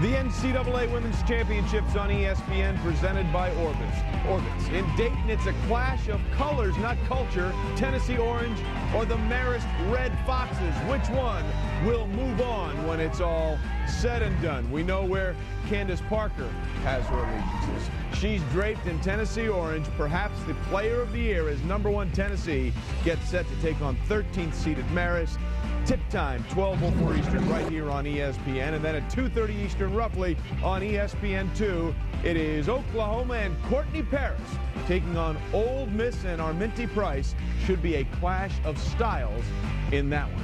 The NCAA Women's Championships on ESPN, presented by Orbitz. In Dayton, it's a clash of colors, not culture. Tennessee Orange or the Marist Red Foxes. Which one will move on when it's all said and done? We know where Candace Parker has her allegiances. She's draped in Tennessee Orange. Perhaps the player of the year as #1 Tennessee gets set to take on 13th seeded Marist. Tip time, 12:04 Eastern, right here on ESPN. And then at 2:30 Eastern, roughly, on ESPN2, it is Oklahoma and Courtney Paris taking on Ole Miss and Arminty Price. Should be a clash of styles in that one.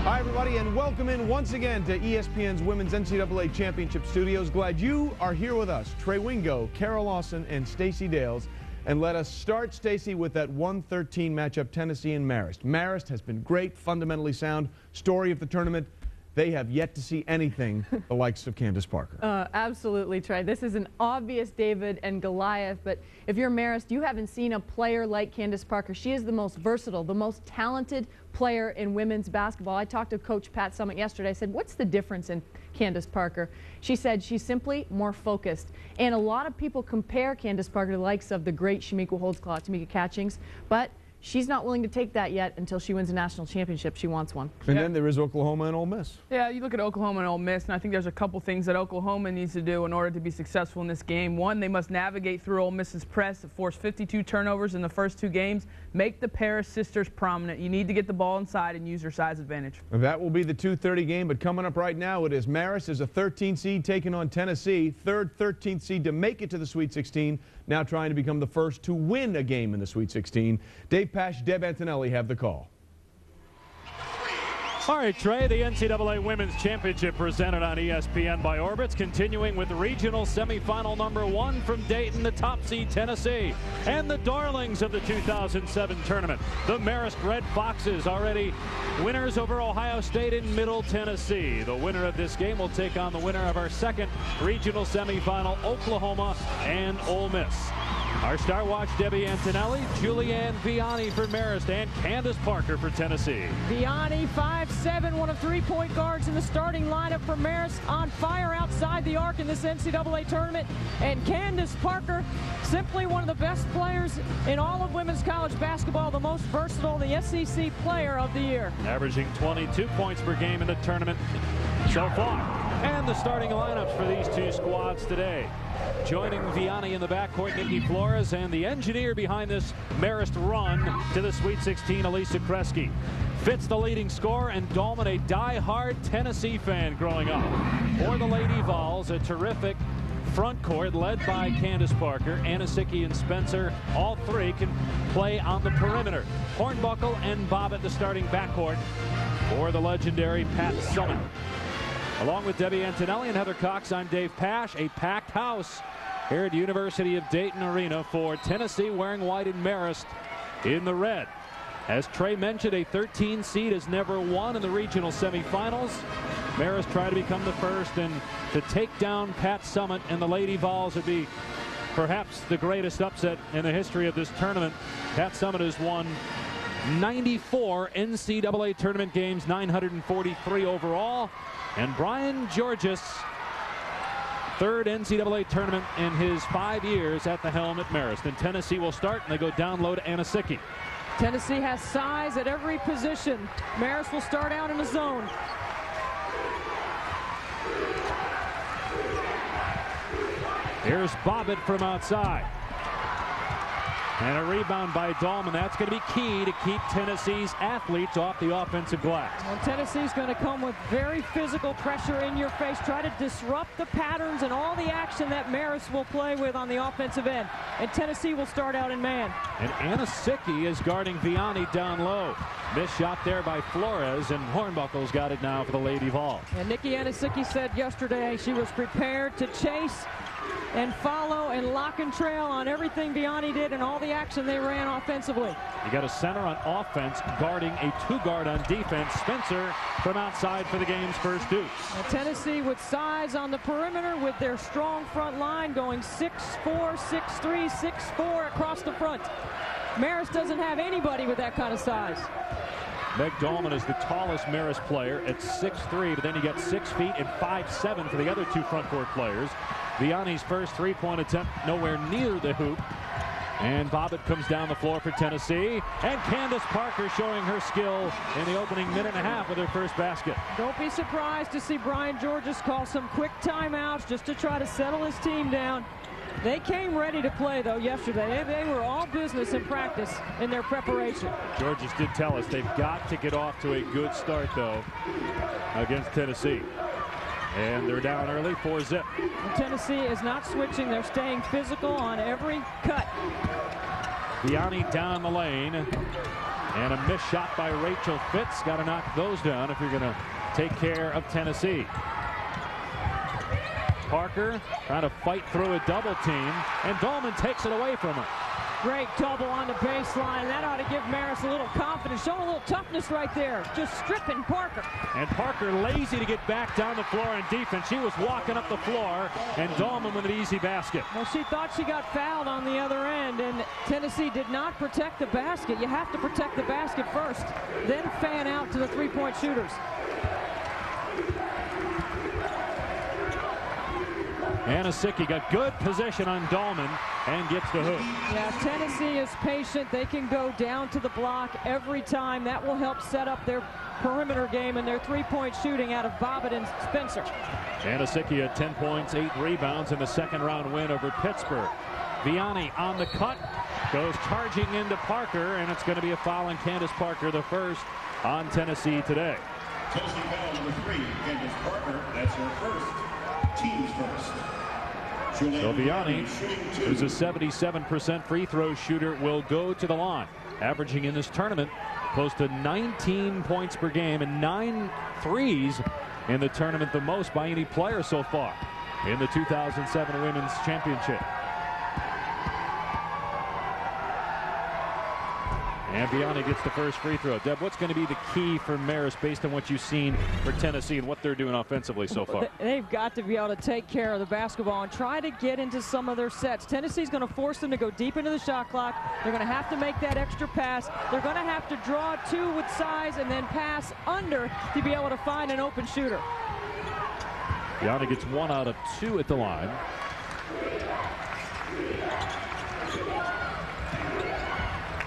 Hi, everybody, and welcome in once again to ESPN's Women's NCAA Championship Studios. Glad you are here with us. Trey Wingo, Carol Lawson, and Stacey Dales. And let us start, Stacey, with that 1-13 matchup, Tennessee and Marist. Marist has been great, fundamentally sound. Story of the tournament, they have yet to see anything the likes of Candace Parker. Absolutely, Trey. This is an obvious David and Goliath, but if you're Marist, you haven't seen a player like Candace Parker. She is the most versatile, the most talented player in women's basketball. I talked to Coach Pat Summitt yesterday. I said, what's the difference in Candace Parker? She said she's simply more focused. And a lot of people compare Candace Parker to the likes of the great Shamika Holdsclaw, Tamika Catchings, but she's not willing to take that yet until she wins a national championship. She wants one. And then there is Oklahoma and Ole Miss. Yeah, you look at Oklahoma and Ole Miss, and I think there's a couple things that Oklahoma needs to do in order to be successful in this game. One, they must navigate through Ole Miss's press to force 52 turnovers in the first two games. Make the Paris sisters prominent. You need to get the ball inside and use your size advantage. That will be the 2:30 game, but coming up right now, it is Marist as a 13 seed taking on Tennessee, third 13th seed to make it to the Sweet 16, now trying to become the first to win a game in the Sweet 16. Dave Pasch, Deb Antonelli have the call. All right, Trey, the NCAA Women's Championship presented on ESPN by Orbitz, continuing with regional semifinal #1 from Dayton, the top seed Tennessee, and the darlings of the 2007 tournament, the Marist Red Foxes, already winners over Ohio State and Middle Tennessee. The winner of this game will take on the winner of our second regional semifinal, Oklahoma and Ole Miss. Our star watch, Debbie Antonelli, Julianne Vianney for Marist, and Candace Parker for Tennessee. Vianney, 5'7", one of three-point guards in the starting lineup for Marist, on fire outside the arc in this NCAA tournament. And Candace Parker, simply one of the best players in all of women's college basketball, the most versatile, the SEC player of the year. Averaging 22 points per game in the tournament so far. And the starting lineups for these two squads today. Joining Vianney in the backcourt, Nikki Flores, and the engineer behind this Marist run to the Sweet 16, Elisa Kresge. Fitz, the leading scorer, and Dahlman, a die-hard Tennessee fan growing up. For the Lady Vols, a terrific front court led by Candace Parker, Anisicki, and Spencer. All three can play on the perimeter. Hornbuckle and Bobbitt, the starting backcourt for the legendary Pat Summitt. Along with Debbie Antonelli and Heather Cox, I'm Dave Pasch. A packed house here at University of Dayton Arena for Tennessee, wearing white and Marist in the red. As Trey mentioned, a 13 seed has never won in the regional semifinals. Marist tried to become the first, and to take down Pat Summitt and the Lady Vols would be perhaps the greatest upset in the history of this tournament. Pat Summitt has won 94 NCAA tournament games, 943 overall. And Brian Georges, third NCAA tournament in his 5 years at the helm at Marist. And Tennessee will start, and they go down low to Anisicki. Tennessee has size at every position. Marist will start out in the zone. Here's Bobbitt from outside. And a rebound by Dahlman. That's going to be key to keep Tennessee's athletes off the offensive glass. Well, Tennessee's going to come with very physical pressure in your face, try to disrupt the patterns and all the action that Marist will play with on the offensive end. And Tennessee will start out in man. And Anisicki is guarding Vianney down low. Missed shot there by Flores, and Hornbuckle's got it now for the Lady Vols. And Nikki Anisicki said yesterday she was prepared to chase and follow and lock and trail on everything Vianney did and all the action they ran offensively. You got a center on offense guarding a two-guard on defense. Spencer from outside for the game's first deuce. Now, Tennessee with size on the perimeter with their strong front line going 6'4", 6'3", 6'4" across the front. Marist doesn't have anybody with that kind of size. Meg Dahlman is the tallest Marist player at 6'3", but then you got 6 feet and 5'7" for the other two front court players. Vianney's first three-point attempt nowhere near the hoop. And Bobbitt comes down the floor for Tennessee. And Candace Parker showing her skill in the opening minute and a half with her first basket. Don't be surprised to see Brian Georges call some quick timeouts just to try to settle his team down. They came ready to play, though, yesterday. They were all business in practice in their preparation. Georges did tell us they've got to get off to a good start, though, against Tennessee. And they're down early, 4-zip. Tennessee is not switching. They're staying physical on every cut. Vianney down the lane. And a missed shot by Rachel Fitz. Got to knock those down if you're going to take care of Tennessee. Parker trying to fight through a double team, and Dahlman takes it away from her. Great double on the baseline. That ought to give Marist a little confidence, showing a little toughness right there, just stripping Parker. And Parker lazy to get back down the floor in defense. She was walking up the floor, and Dahlman with an easy basket. Well, she thought she got fouled on the other end, and Tennessee did not protect the basket. You have to protect the basket first, then fan out to the three-point shooters. Anasicki got good position on Dahlman and gets the hook. Yeah, Tennessee is patient. They can go down to the block every time. That will help set up their perimeter game and their three-point shooting out of Bobbitt and Spencer. Anasicki had 10 points, 8 rebounds in the second-round win over Pittsburgh. Vianney on the cut, goes charging into Parker, and it's going to be a foul on Candace Parker, the first on Tennessee today. Tennessee foul number 3, Candace Parker. That's her first. Team's first. So Vianney, who's a 77% free throw shooter, will go to the line, averaging in this tournament close to 19 points per game and 9 threes in the tournament, the most by any player so far in the 2007 Women's Championship. And Vianney gets the first free throw. Deb, what's going to be the key for Marist based on what you've seen for Tennessee and what they're doing offensively so far? They've got to be able to take care of the basketball and try to get into some of their sets. Tennessee's going to force them to go deep into the shot clock. They're going to have to make that extra pass. They're going to have to draw two with size and then pass under to be able to find an open shooter. Vianney gets 1 out of 2 at the line.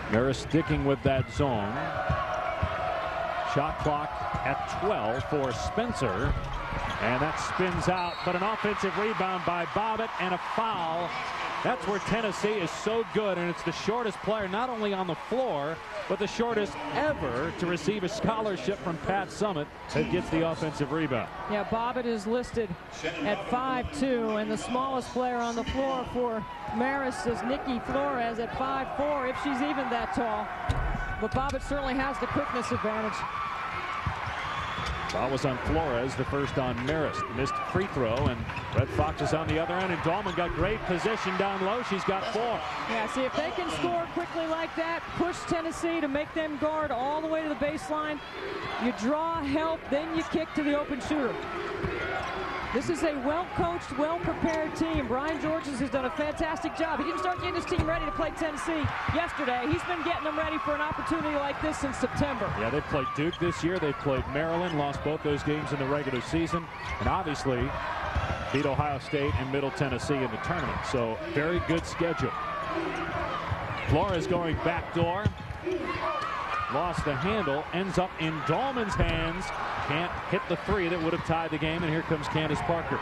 Marist sticking with that zone. Shot clock at 12 for Spencer. And that spins out, but an offensive rebound by Bobbitt and a foul. That's where Tennessee is so good, and it's the shortest player not only on the floor, but the shortest ever to receive a scholarship from Pat Summitt that gets the offensive rebound. Yeah, Bobbitt is listed at 5'2", and the smallest player on the floor for Marist is Nikki Flores at 5'4", if she's even that tall. But Bobbitt certainly has the quickness advantage. Foul was on Flores, the first on Marist. Missed free throw, and Red Fox is on the other end, and Dahlman got great position down low. She's got 4. Yeah, see, if they can score quickly like that, push Tennessee to make them guard all the way to the baseline, you draw help, then you kick to the open shooter. This is a well-coached, well-prepared team. Brian Georges has done a fantastic job. He didn't start getting his team ready to play Tennessee yesterday. He's been getting them ready for an opportunity like this since September. Yeah, they played Duke this year. They played Maryland, lost both those games in the regular season, and obviously beat Ohio State and Middle Tennessee in the tournament. So very good schedule. Flores going backdoor. Lost the handle, ends up in Dahlman's hands. Can't hit the 3 that would have tied the game, and here comes Candace Parker.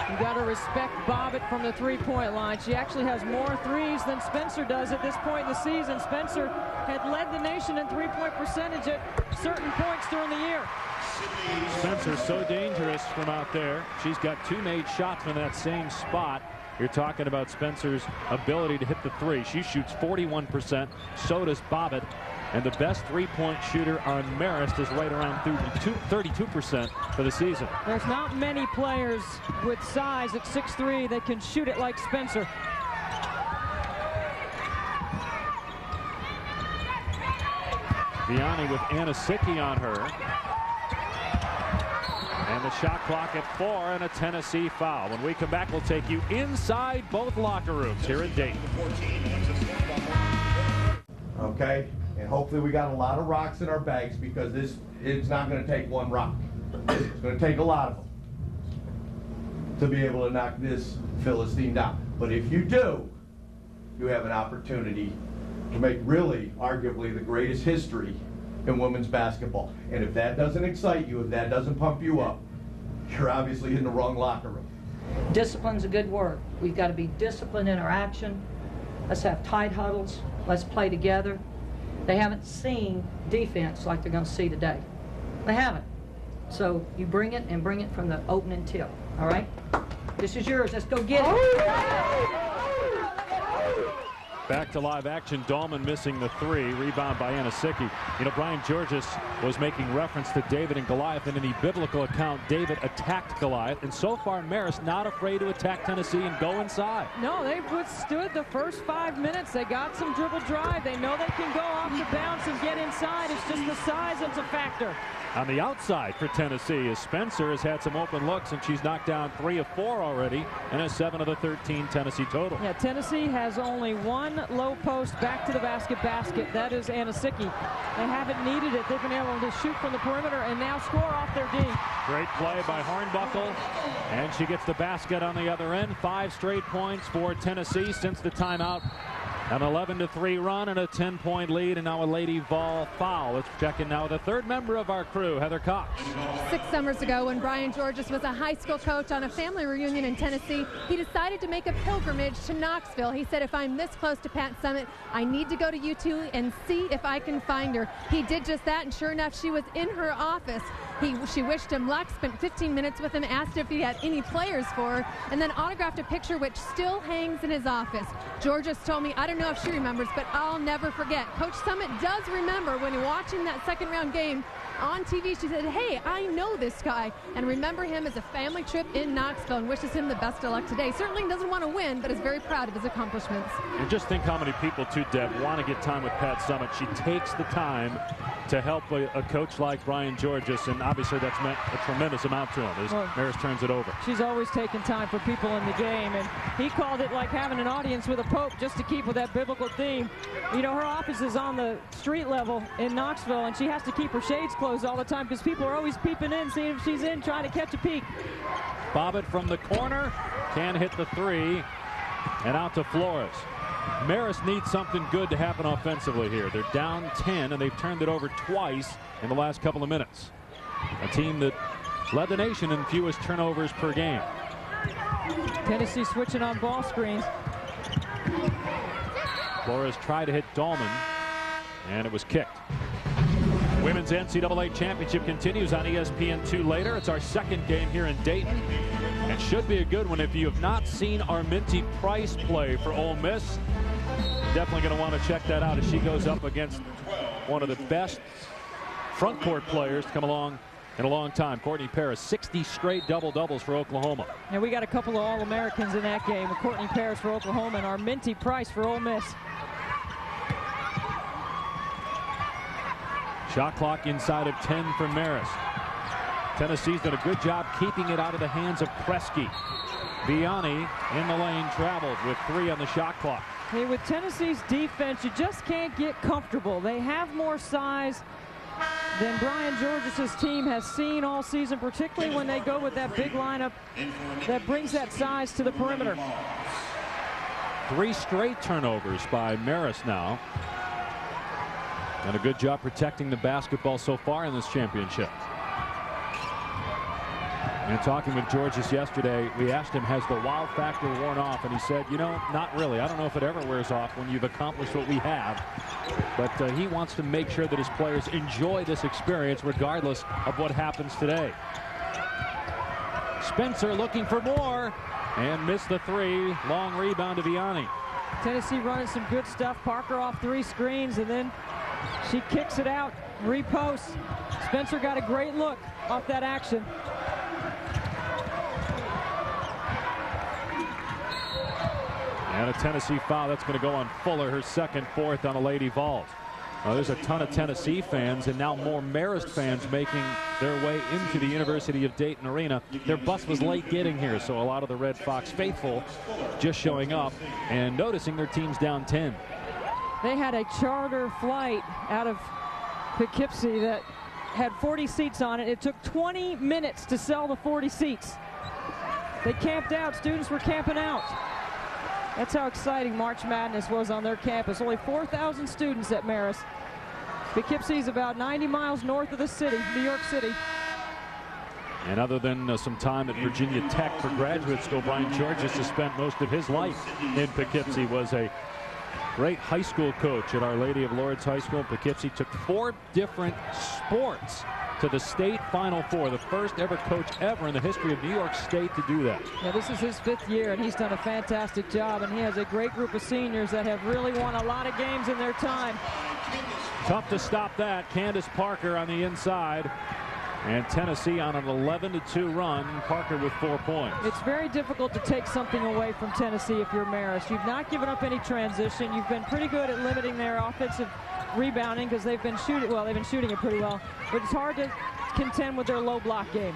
You got to respect Bobbitt from the three-point line. She actually has more threes than Spencer does at this point in the season. Spencer had led the nation in three-point percentage at certain points during the year. Spencer's so dangerous from out there. She's got 2 made shots from that same spot. You're talking about Spencer's ability to hit the 3. She shoots 41%. So does Bobbitt. And the best three-point shooter on Marist is right around 32% for the season. There's not many players with size at 6'3" that can shoot it like Spencer. Vianney with Anasicki on her. And the shot clock at 4 and a Tennessee foul. When we come back, we'll take you inside both locker rooms here in Dayton. okay? And hopefully we got a lot of rocks in our bags, because it's not going to take one rock. It's going to take a lot of them to be able to knock this Philistine down. But if you do, you have an opportunity to make really, arguably, the greatest history in women's basketball. And if that doesn't excite you, if that doesn't pump you up, you're obviously in the wrong locker room. Discipline's a good word. We've got to be disciplined in our action. Let's have tight huddles. Let's play together. They haven't seen defense like they're going to see today. They haven't. So you bring it, and bring it from the opening tip. All right? This is yours. Let's go get it. Back to live action. Dahlman missing the three. Rebound by Anisicki. You know, Brian Georges was making reference to David and Goliath. In any biblical account, David attacked Goliath. And so far, Marist not afraid to attack Tennessee and go inside. No, they've withstood the first 5 minutes. They got some dribble drive. They know they can go off the bounce and get inside. It's just the size that's a factor. On the outside for Tennessee, as Spencer has had some open looks, and she's knocked down 3 of 4 already, and has 7 of the 13 Tennessee total. Yeah, Tennessee has only one low post back to the basket. That is Anisicki. They haven't needed it. They've been able to shoot from the perimeter and now score off their D. Great play by Hornbuckle, and she gets the basket on the other end. 5 straight points for Tennessee since the timeout. An 11-3 run and a 10-point lead, and now a Lady Vol foul. Let's check in now with the third member of our crew, Heather Cox. 6 summers ago, when Brian Georges was a high school coach on a family reunion in Tennessee, he decided to make a pilgrimage to Knoxville. He said, if I'm this close to Pat Summitt, I need to go to U2 and see if I can find her. He did just that, and sure enough, she was in her office. She wished him luck, spent 15 minutes with him, asked if he had any players for her, and then autographed a picture which still hangs in his office. Georges told me, I don't know if she remembers, but I'll never forget. Coach Summitt does remember when watching that second round game on TV. She said, hey, I know this guy, and remember him as a family trip in Knoxville, and wishes him the best of luck today. Certainly doesn't want to win, but is very proud of his accomplishments. And just think how many people, too, Deb, want to get time with Pat Summitt. She takes the time to help a coach like Brian Georges, and obviously that's meant a tremendous amount to him as Marist turns it over. She's always taking time for people in the game, and he called it like having an audience with a pope, just to keep with that biblical theme. You know, her office is on the street level in Knoxville, and she has to keep her shades closed all the time because people are always peeping in, seeing if she's in, trying to catch a peek. Bobbitt from the corner, can hit the three, and out to Flores. Marist needs something good to happen offensively here. They're down 10, and they've turned it over twice in the last couple of minutes. A team that led the nation in fewest turnovers per game. Tennessee switching on ball screens. Flores tried to hit Dahlman, and it was kicked. Women's NCAA Championship continues on ESPN2 later. It's our second game here in Dayton. It should be a good one. If you have not seen Arminty Price play for Ole Miss, definitely going to want to check that out as she goes up against one of the best front court players to come along in a long time. Courtney Paris, 60 straight double-doubles for Oklahoma. And we got a couple of All-Americans in that game. Courtney Paris for Oklahoma and Arminty Price for Ole Miss. Shot clock inside of 10 for Marist. Tennessee's done a good job keeping it out of the hands of Kresge. Vianney in the lane traveled with 3 on the shot clock. Hey, with Tennessee's defense, you just can't get comfortable. They have more size than Brian Georges' team has seen all season, particularly when they go with that big lineup that brings that size to the perimeter. 3 straight turnovers by Marist now. And a good job protecting the basketball so far in this championship. And talking with Georges yesterday, we asked him, has the wow factor worn off? And he said, you know, not really. I don't know if it ever wears off when you've accomplished what we have. But he wants to make sure that his players enjoy this experience regardless of what happens today. Spencer looking for more and missed the 3. Long rebound to Vianney. Tennessee running some good stuff. Parker off 3 screens, and then she kicks it out, reposts. Spencer got a great look off that action. And a Tennessee foul. That's going to go on Fuller, her second, 4th on a Lady Vols. There's a ton of Tennessee fans and now more Marist fans making their way into the University of Dayton Arena. Their bus was late getting here, so a lot of the Red Fox faithful just showing up and noticing their team's down 10. They had a charter flight out of Poughkeepsie that had 40 seats on it. It took 20 minutes to sell the 40 seats. They camped out. Students were camping out. That's how exciting March Madness was on their campus. Only 4,000 students at Marist. Poughkeepsie is about 90 miles north of the city, New York City. And other than some time at Virginia Tech for graduate school, Brian Georges has spent most of his life in Poughkeepsie. Was a great high school coach at Our Lady of Lourdes High School in Poughkeepsie. Took 4 different sports to the state Final Four, the first ever coach ever in the history of New York State to do that. Yeah, this is his 5th year, and he's done a fantastic job, and he has a great group of seniors that have really won a lot of games in their time. Tough to stop that. Candace Parker on the inside, and Tennessee on an 11-2 run. Parker with 4 points. It's very difficult to take something away from Tennessee if you're Marist. You've not given up any transition. You've been pretty good at limiting their offensive rebounding because they've been shooting it pretty well, but it's hard to contend with their low block game.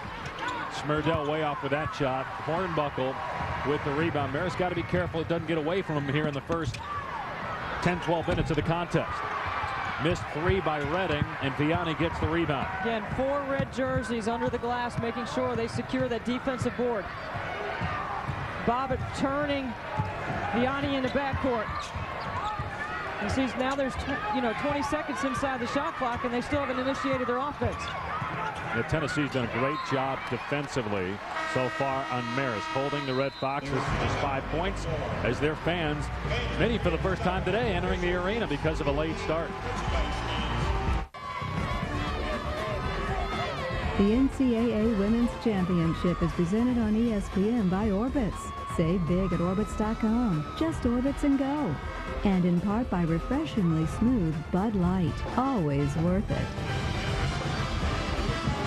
Smurdell way off with that shot. Hornbuckle with the rebound. Marist got to be careful it doesn't get away from him here in the first 10-12 minutes of the contest. Missed 3 by Redding, and Vianney gets the rebound. Again, 4 red jerseys under the glass, making sure they secure that defensive board. Bobbitt turning Vianney into backcourt. And sees now there's 20 seconds inside the shot clock, and they still haven't initiated their offense. Yeah, Tennessee's done a great job defensively so far on Marist, holding the Red Foxes to just 5 points as their fans, many for the first time today, entering the arena because of a late start. The NCAA Women's Championship is presented on ESPN by Orbitz. Save big at Orbitz.com. Just Orbitz and go. And in part by refreshingly smooth Bud Light. Always worth it.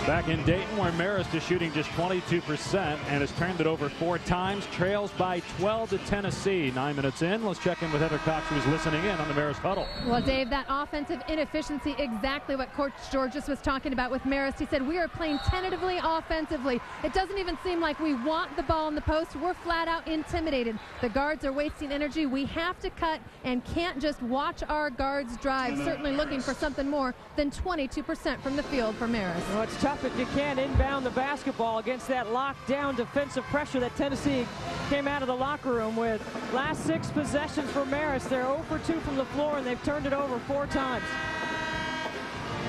Back in Dayton, where Marist is shooting just 22% and has turned it over 4 times, trails by 12 to Tennessee. 9 minutes in, let's check in with Heather Cox, who's listening in on the Marist Huddle. Well, Dave, that offensive inefficiency, exactly what Coach Georges was talking about with Marist. He said, we are playing tentatively offensively. It doesn't even seem like we want the ball in the post. We're flat out intimidated. The guards are wasting energy. We have to cut and can't just watch our guards drive. Certainly looking for something more than 22% from the field for Marist. Well, it's tough if you can't inbound the basketball against that lockdown defensive pressure that Tennessee came out of the locker room with. Last 6 possessions for Marist. They're 0 for 2 from the floor, and they've turned it over 4 times.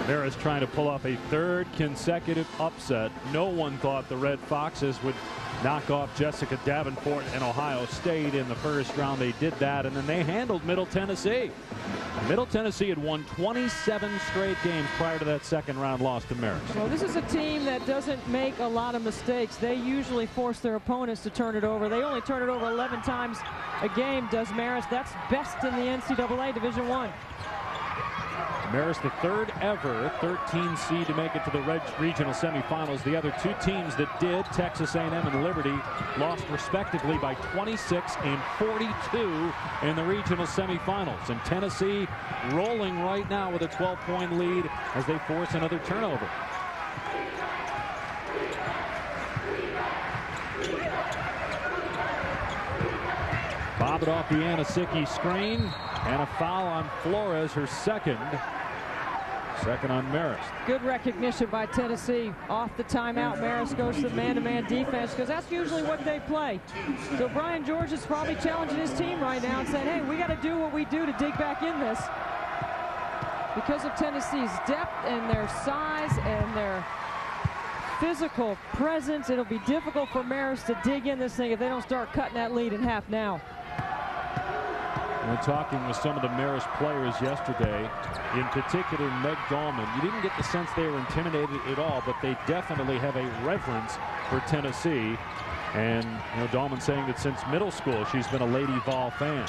Marist trying to pull off a 3rd consecutive upset. No one thought the Red Foxes would knock off Jessica Davenport and Ohio State in the first round. They did that, and then they handled Middle Tennessee. Middle Tennessee had won 27 straight games prior to that 2nd round loss to Marist. Well, this is a team that doesn't make a lot of mistakes. They usually force their opponents to turn it over. They only turn it over 11 times a game, does Marist. That's best in the NCAA Division I. Marist, the 3rd ever 13 seed to make it to the regional semifinals. The other 2 teams that did, Texas A&M and Liberty, lost respectively by 26 and 42 in the regional semifinals. And Tennessee rolling right now with a 12-point lead as they force another turnover. Bob it off the Anasicki screen, and a foul on Flores, her second on Marist. Good recognition by Tennessee. Off the timeout, Marist goes to the man-to-man defense because that's usually what they play. So Brian George is probably challenging his team right now and saying, hey, we got to do what we do to dig back in this. Because of Tennessee's depth and their size and their physical presence, it'll be difficult for Marist to dig in this thing if they don't start cutting that lead in half now. We're talking with some of the Marist players yesterday, in particular Meg Dahlman. You didn't get the sense they were intimidated at all, but they definitely have a reverence for Tennessee. And Dahlman saying that since middle school she's been a Lady Vol fan.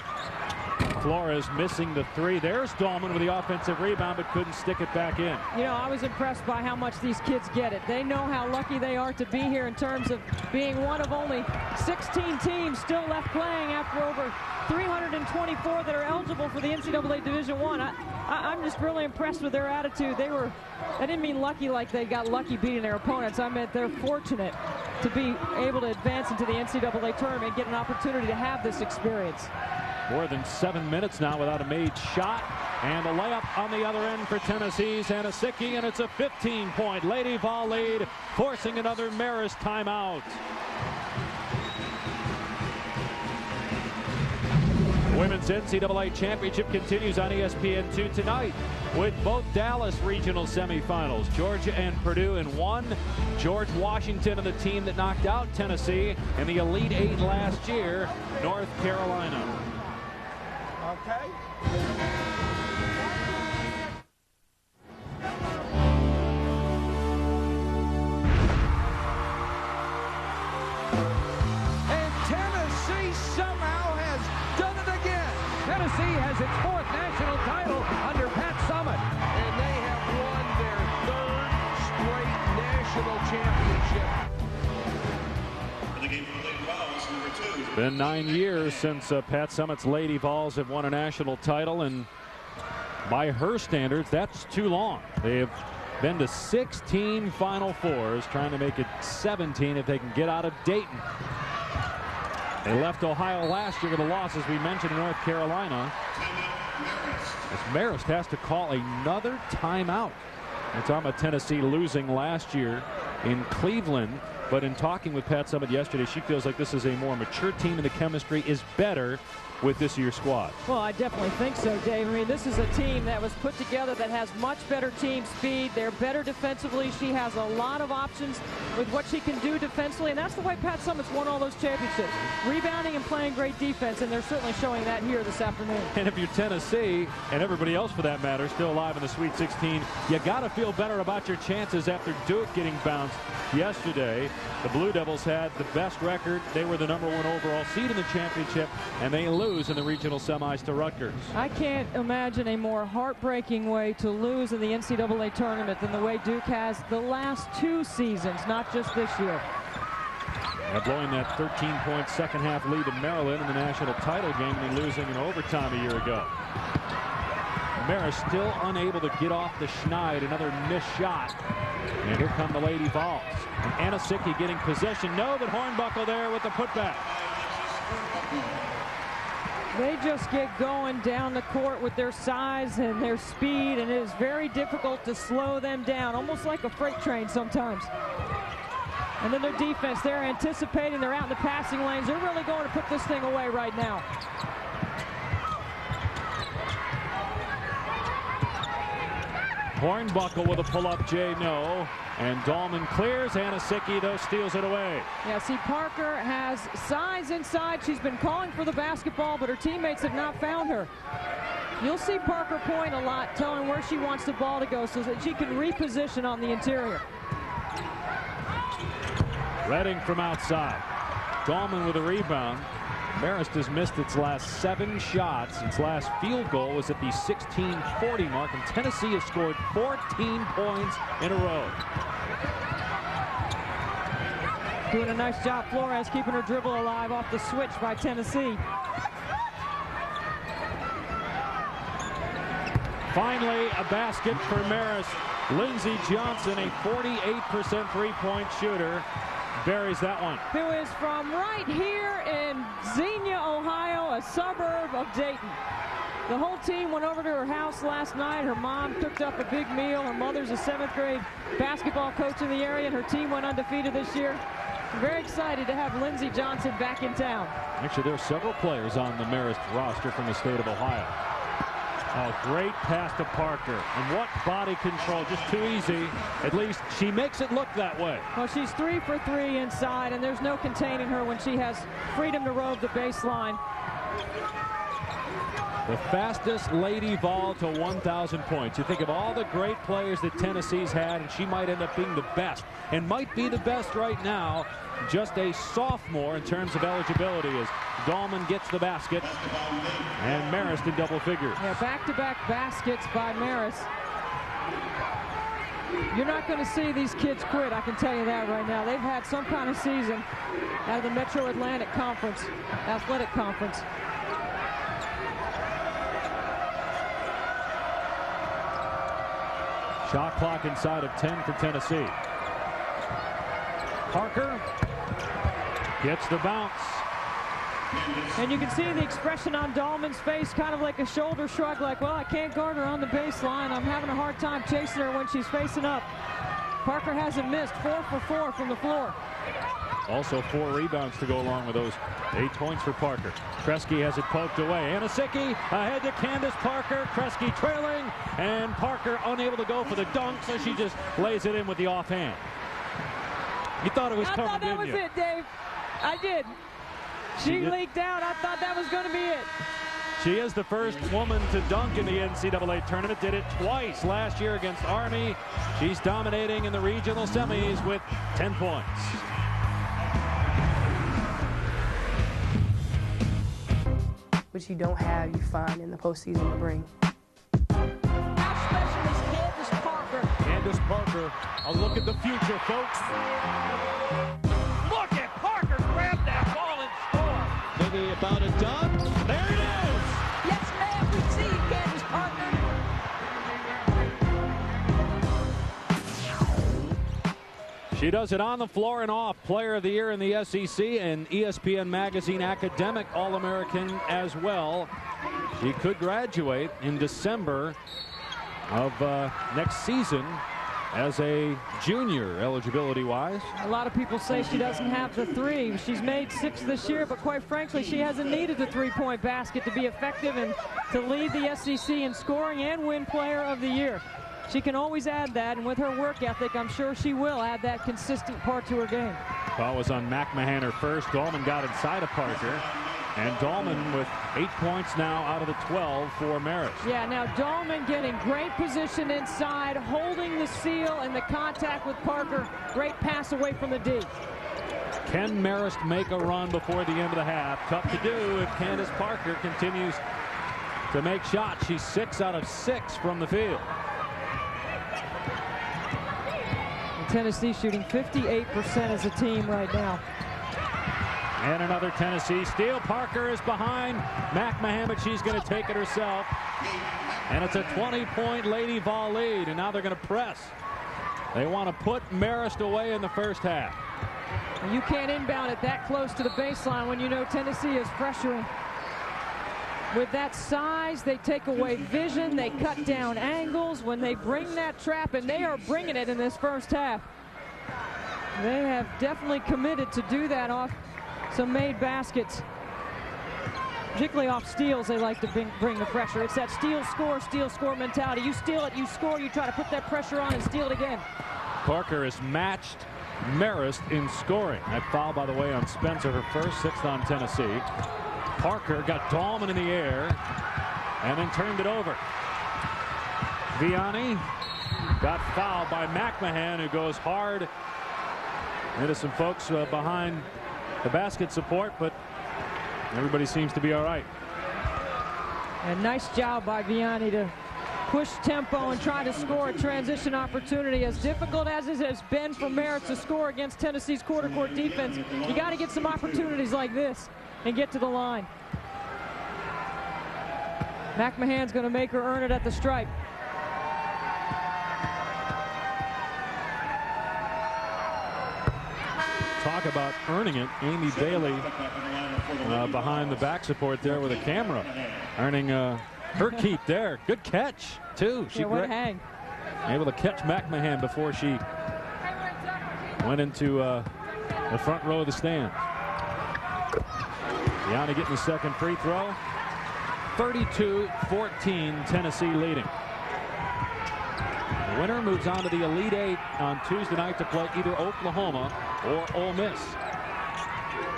Flores missing the 3. There's Dahlman with the offensive rebound, but couldn't stick it back in. I was impressed by how much these kids get it. They know how lucky they are to be here in terms of being one of only 16 teams still left playing after over 324 that are eligible for the NCAA Division I. I'm just really impressed with their attitude. I didn't mean lucky like they got lucky beating their opponents. I meant they're fortunate to be able to advance into the NCAA tournament and get an opportunity to have this experience. More than 7 minutes now without a made shot. And the layup on the other end for Tennessee's Anisicki, and it's a 15-point Lady Vol lead, forcing another Marist timeout. The Women's NCAA Championship continues on ESPN2 tonight with both Dallas regional semifinals. Georgia and Purdue in one. George Washington and the team that knocked out Tennessee in the Elite Eight last year, North Carolina. Okay. Tennessee has its 4th national title under Pat Summitt. And they have won their 3rd straight national championship. The game for the Lady Vols, number 2. It's been 9 years since Pat Summitt's Lady Vols have won a national title, and by her standards, that's too long. They have been to 16 Final Fours, trying to make it 17 if they can get out of Dayton. They left Ohio last year with a loss, as we mentioned, in North Carolina. As Marist has to call another timeout. We're talking about Tennessee losing last year in Cleveland. But in talking with Pat Summitt yesterday, she feels like this is a more mature team and the chemistry is better with this year's squad. Well, I definitely think so, Dave. I mean, this is a team that was put together that has much better team speed. They're better defensively. She has a lot of options with what she can do defensively, and that's the way Pat Summitt's won all those championships. Rebounding and playing great defense, and they're certainly showing that here this afternoon. And if you're Tennessee, and everybody else for that matter, still alive in the Sweet 16, you got to feel better about your chances after Duke getting bounced yesterday. The Blue Devils had the best record. They were the #1 overall seed in the championship, and they lose in the regional semis to Rutgers. I can't imagine a more heartbreaking way to lose in the NCAA tournament than the way Duke has the last 2 seasons, not just this year. And blowing that 13-point second-half lead to Maryland in the national title game and losing in overtime a year ago. Marist still unable to get off the schneid. Another missed shot. And here come the Lady Vols. And Anisicki getting possession. No, but Hornbuckle there with the putback. They just get going down the court with their size and their speed, and it is very difficult to slow them down, almost like a freight train sometimes. And then their defense, they're anticipating, they're out in the passing lanes. They're really going to put this thing away right now. Hornbuckle with a pull-up, Jay, no. And Dahlman clears. Anisicki, though, steals it away. Yeah, see, Parker has size inside. She's been calling for the basketball, but her teammates have not found her. You'll see Parker point a lot, telling where she wants the ball to go so that she can reposition on the interior. Redding from outside. Dahlman with a rebound. Marist has missed its last 7 shots. Its last field goal was at the 16:40 mark, and Tennessee has scored 14 points in a row. Doing a nice job, Flores, keeping her dribble alive off the switch by Tennessee. Finally, a basket for Marist. Lindsey Johnson, a 48% three-point shooter, buries that one. Who is from right here in Xenia, Ohio, a suburb of Dayton. The whole team went over to her house last night. Her mom cooked up a big meal. Her mother's a 7th grade basketball coach in the area, and her team went undefeated this year. Very excited to have Lindsey Johnson back in town. Actually, there are several players on the Marist roster from the state of Ohio. Oh, great pass to Parker. And what body control, just too easy. At least she makes it look that way. Well, she's 3 for 3 inside, and there's no containing her when she has freedom to rove the baseline. The fastest Lady Vol to 1,000 points. You think of all the great players that Tennessee's had, and she might end up being the best, and might be the best right now. Just a sophomore in terms of eligibility as Dahlman gets the basket, and Marist in double figures. Yeah, back-to-back baskets by Marist. You're not going to see these kids quit, I can tell you that right now. They've had some kind of season out of the Metro Atlantic Conference, Athletic Conference. Shot clock inside of 10 for Tennessee. Parker gets the bounce. And you can see the expression on Dahlman's face, kind of like a shoulder shrug, like, well, I can't guard her on the baseline. I'm having a hard time chasing her when she's facing up. Parker hasn't missed, 4 for 4 from the floor. Also 4 rebounds to go along with those 8 points for Parker. Kresge has it poked away. Anasicki ahead to Candace Parker. Kresge trailing, and Parker unable to go for the dunk, so she just lays it in with the offhand. You thought it was coming, I thought that was it, Dave. I did. She leaked out. I thought that was going to be it. She is the first woman to dunk in the NCAA tournament. Did it twice last year against Army. She's dominating in the regional semis with 10 points. Which you don't have, you find in the postseason to bring. How special is Candace Parker? Candace Parker, a look at the future, folks. Look at Parker grab that ball and score. Maybe about a dunk. There it is. Yes, ma'am, we see Candace Parker. She does it on the floor and off. Player of the Year in the SEC and ESPN Magazine Academic All-American as well. She could graduate in December of next season as a junior, eligibility-wise. A lot of people say she doesn't have the 3. She's made 6 this year, but quite frankly, she hasn't needed the 3-point basket to be effective and to lead the SEC in scoring and win Player of the Year. She can always add that, and with her work ethic, I'm sure she will add that consistent part to her game. Foul was on McMahon her first. Dahlman got inside of Parker, and Dahlman with 8 points now out of the 12 for Marist. Yeah, now Dahlman getting great position inside, holding the seal and the contact with Parker. Great pass away from the D. Can Marist make a run before the end of the half? Tough to do if Candace Parker continues to make shots. She's 6 out of 6 from the field. Tennessee shooting 58% as a team right now. And another Tennessee steal. Parker is behind McMahon, but she's going to take it herself. And it's a 20-point Lady Vol lead, and now they're going to press. They want to put Marist away in the first half. You can't inbound it that close to the baseline when you know Tennessee is pressuring. With that size, they take away vision, they cut down angles when they bring that trap, and they are bringing it in this first half. They have definitely committed to do that off some made baskets. Particularly off steals, they like to bring the pressure. It's that steal, score mentality. You steal it, you score, you try to put that pressure on and steal it again. Parker has matched Marist in scoring. That foul, by the way, on Spencer, her first, 6th on Tennessee. Parker got Dahlman in the air and then turned it over. Vianney got fouled by McMahon, who goes hard into some folks behind the basket support, but everybody seems to be all right. And nice job by Vianney to push tempo and try to score a transition opportunity. As difficult as it has been for Marist to score against Tennessee's quarter-court defense, you got to get some opportunities like this and get to the line. McMahon's going to make her earn it at the stripe. Talk about earning it. Amy Bailey behind the back support there with a camera, earning her keep there. Good catch, too. She what hang. Able to catch McMahon before she went into the front row of the stands. Vianney getting the second free throw. 32-14, Tennessee leading. The winner moves on to the Elite Eight on Tuesday night to play either Oklahoma or Ole Miss.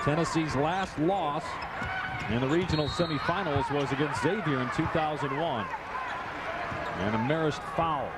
Tennessee's last loss in the regional semifinals was against Xavier in 2001. And a Marist foul.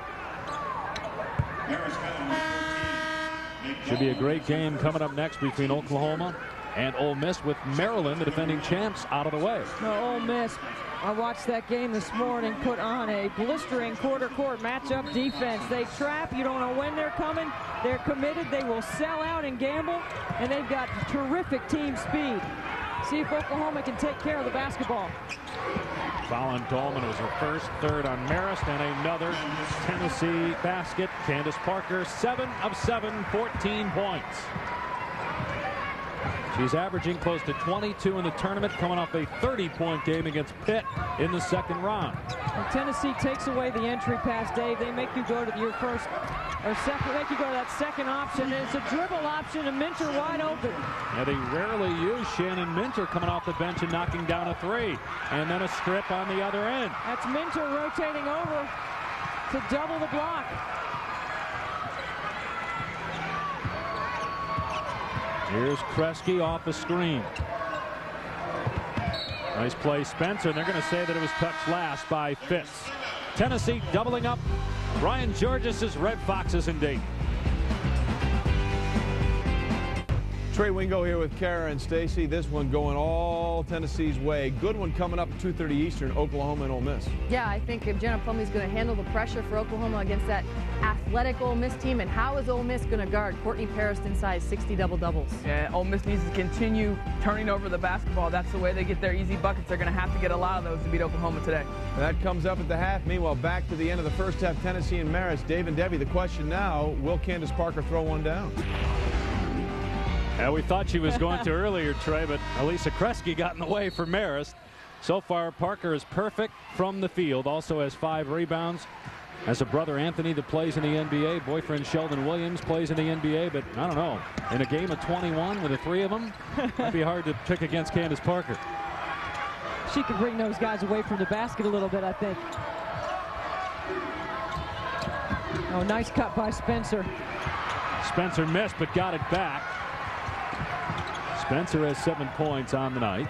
Should be a great game coming up next between Oklahoma and Ole Miss, with Maryland, the defending champs, out of the way. No, Ole Miss, I watched that game this morning, put on a blistering quarter-court matchup defense. They trap. You don't know when they're coming. They're committed. They will sell out and gamble, and they've got terrific team speed. See if Oklahoma can take care of the basketball. Foul on Dahlman was her first, 3rd on Marist, and another Tennessee basket. Candace Parker, 7 of 7, 14 points. She's averaging close to 22 in the tournament, coming off a 30-point game against Pitt in the second round. When Tennessee takes away the entry pass, Dave, they make you go to your first or second, make you go to that second option, and it's a dribble option, and Minter wide open. Yeah, they rarely use Shannon Minter coming off the bench and knocking down a three, and then a strip on the other end. That's Minter rotating over to double the block. Here's Kresge off the screen. Nice play, Spencer, and they're going to say that it was touched last by Fitz. Tennessee doubling up Brian Georges' Red Foxes in Dayton. Trey Wingo here with Kara and Stacy. This one going all Tennessee's way. Good one coming up at 2:30 Eastern, Oklahoma and Ole Miss. Yeah, I think if Jenna Plumlee's going to handle the pressure for Oklahoma against that athletic Ole Miss team, and how is Ole Miss going to guard Courtney Paris inside 60 double-doubles? Yeah, Ole Miss needs to continue turning over the basketball. That's the way they get their easy buckets. They're going to have to get a lot of those to beat Oklahoma today. And that comes up at the half. Meanwhile, back to the end of the first half, Tennessee and Marist. Dave and Debbie, the question now, will Candace Parker throw one down? Yeah, we thought she was going to earlier, Trey, but Elisa Kresge got in the way for Marist. So far, Parker is perfect from the field. Also has 5 rebounds. Has a brother, Anthony, that plays in the NBA. Boyfriend, Sheldon Williams, plays in the NBA. But I don't know. In a game of 21 with the 3 of them, it'd be hard to pick against Candace Parker. She can bring those guys away from the basket a little bit, I think. Oh, nice cut by Spencer. Spencer missed, but got it back. Spencer has 7 points on the night.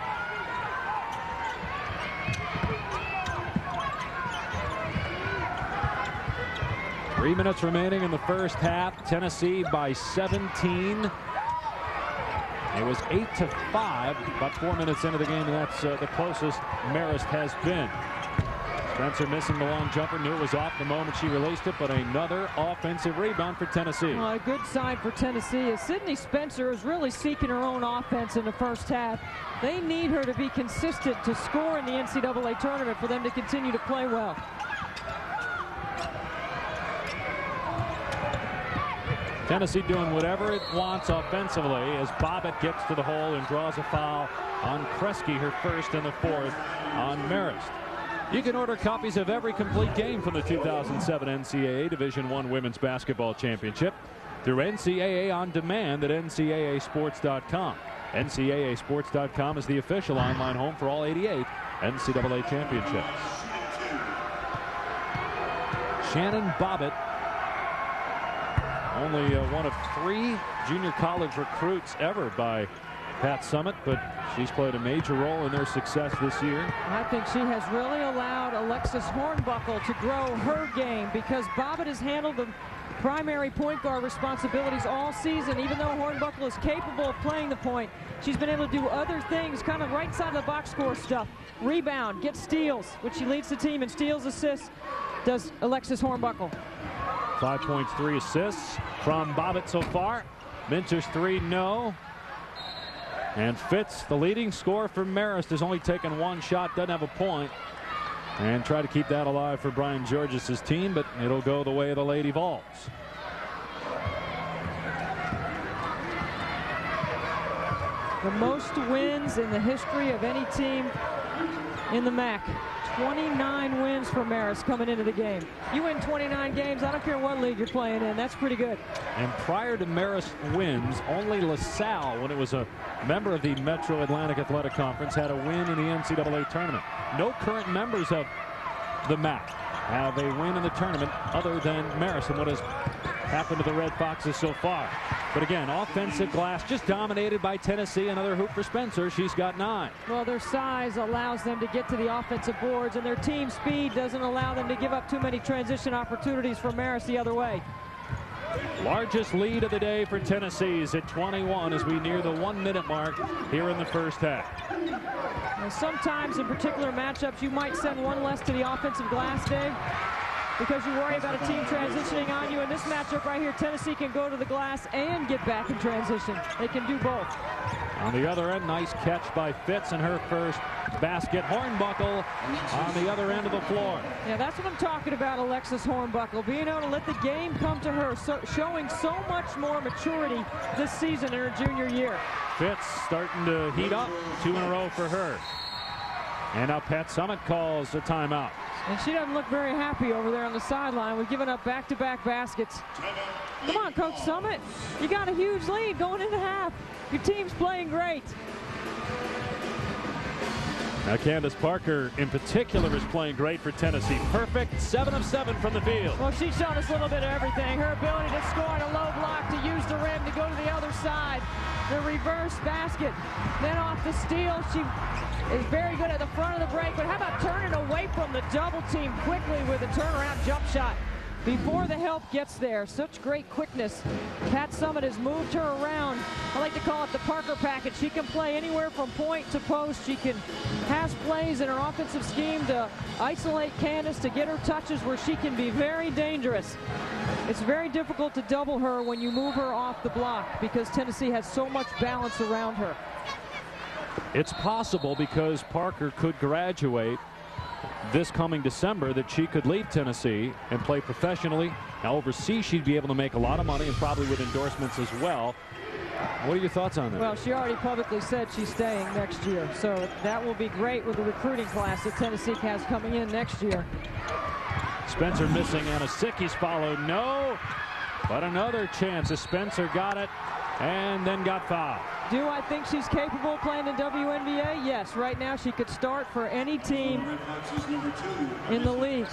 Three minutes remaining in the first half. Tennessee by 17. It was 8-5. About 4 minutes into the game, and that's the closest Marist has been. Spencer missing the long jumper. Knew it was off the moment she released it, but another offensive rebound for Tennessee. Well, a good sign for Tennessee is Sydney Spencer is really seeking her own offense in the first half. They need her to be consistent to score in the NCAA tournament for them to continue to play well. Tennessee doing whatever it wants offensively as Bobbitt gets to the hole and draws a foul on Kresge, her first and the 4th on Marist. You can order copies of every complete game from the 2007 NCAA Division I Women's Basketball Championship through NCAA On Demand at NCAAsports.com. NCAAsports.com is the official online home for all 88 NCAA championships. Shannon Bobbitt, only one of 3 junior college recruits ever by Pat Summitt, but she's played a major role in their success this year. I think she has really allowed Alexis Hornbuckle to grow her game because Bobbitt has handled the primary point guard responsibilities all season. Even though Hornbuckle is capable of playing the point, she's been able to do other things, kind of right side of the box score stuff. Rebound, get steals, which she leads the team in steals, assists, does Alexis Hornbuckle. 5 points, 3 assists from Bobbitt so far. Minter's 3, no. And Fitz, the leading scorer for Marist, has only taken 1 shot, doesn't have a point. And try to keep that alive for Brian Georges' team, but it'll go the way of the Lady Vols. The most wins in the history of any team in the MAC. 29 wins for Marist coming into the game. You win 29 games, I don't care what league you're playing in, that's pretty good. And prior to Marist wins, only LaSalle, when it was a member of the Metro Atlantic Athletic Conference, had a win in the NCAA tournament. No current members of the MAC have a win in the tournament other than Marist and what has happened to the Red Foxes so far. But again, offensive glass just dominated by Tennessee. Another hoop for Spencer. She's got 9. Well, their size allows them to get to the offensive boards, and their team speed doesn't allow them to give up too many transition opportunities for Marist the other way. Largest lead of the day for Tennessee is at 21 as we near the 1-minute mark here in the first half. Now, sometimes in particular matchups, you might send one less to the offensive glass, Dave, because you worry about a team transitioning on you. In this matchup right here, Tennessee can go to the glass and get back in transition. They can do both. On the other end, nice catch by Fitz in her first basket. Hornbuckle on the other end of the floor. Yeah, that's what I'm talking about, Alexis Hornbuckle. Being able to let the game come to her, showing so much more maturity this season in her junior year. Fitz starting to heat up. 2 in a row for her. And now Pat Summitt calls a timeout. And she doesn't look very happy over there on the sideline. We've given up back-to-back baskets. Come on, Coach Summitt. You got a huge lead going into half. Your team's playing great. Now Candace Parker in particular is playing great for Tennessee. Perfect, 7 of 7 from the field. Well, she's shown us a little bit of everything. Her ability to score on a low block, to use the rim, to go to the other side. The reverse basket. Then off the steal, she is very good at the front of the break. But how about turning away from the double team quickly with a turnaround jump shot before the help gets there? Such great quickness. Pat Summitt has moved her around. I like to call it the Parker package. She can play anywhere from point to post. She can has plays in her offensive scheme to isolate Candace, to get her touches where she can be very dangerous. It's very difficult to double her when you move her off the block because Tennessee has so much balance around her. It's possible, because Parker could graduate this coming December, that she could leave Tennessee and play professionally. Now overseas she'd be able to make a lot of money, and probably with endorsements as well. What are your thoughts on that? Well, she already publicly said she's staying next year, so that will be great with the recruiting class that Tennessee has coming in next year. Spencer missing, and Asicki's followed. No, but another chance as Spencer got it and then got fouled. Do I think she's capable of playing in WNBA? Yes. Right now she could start for any team in the league.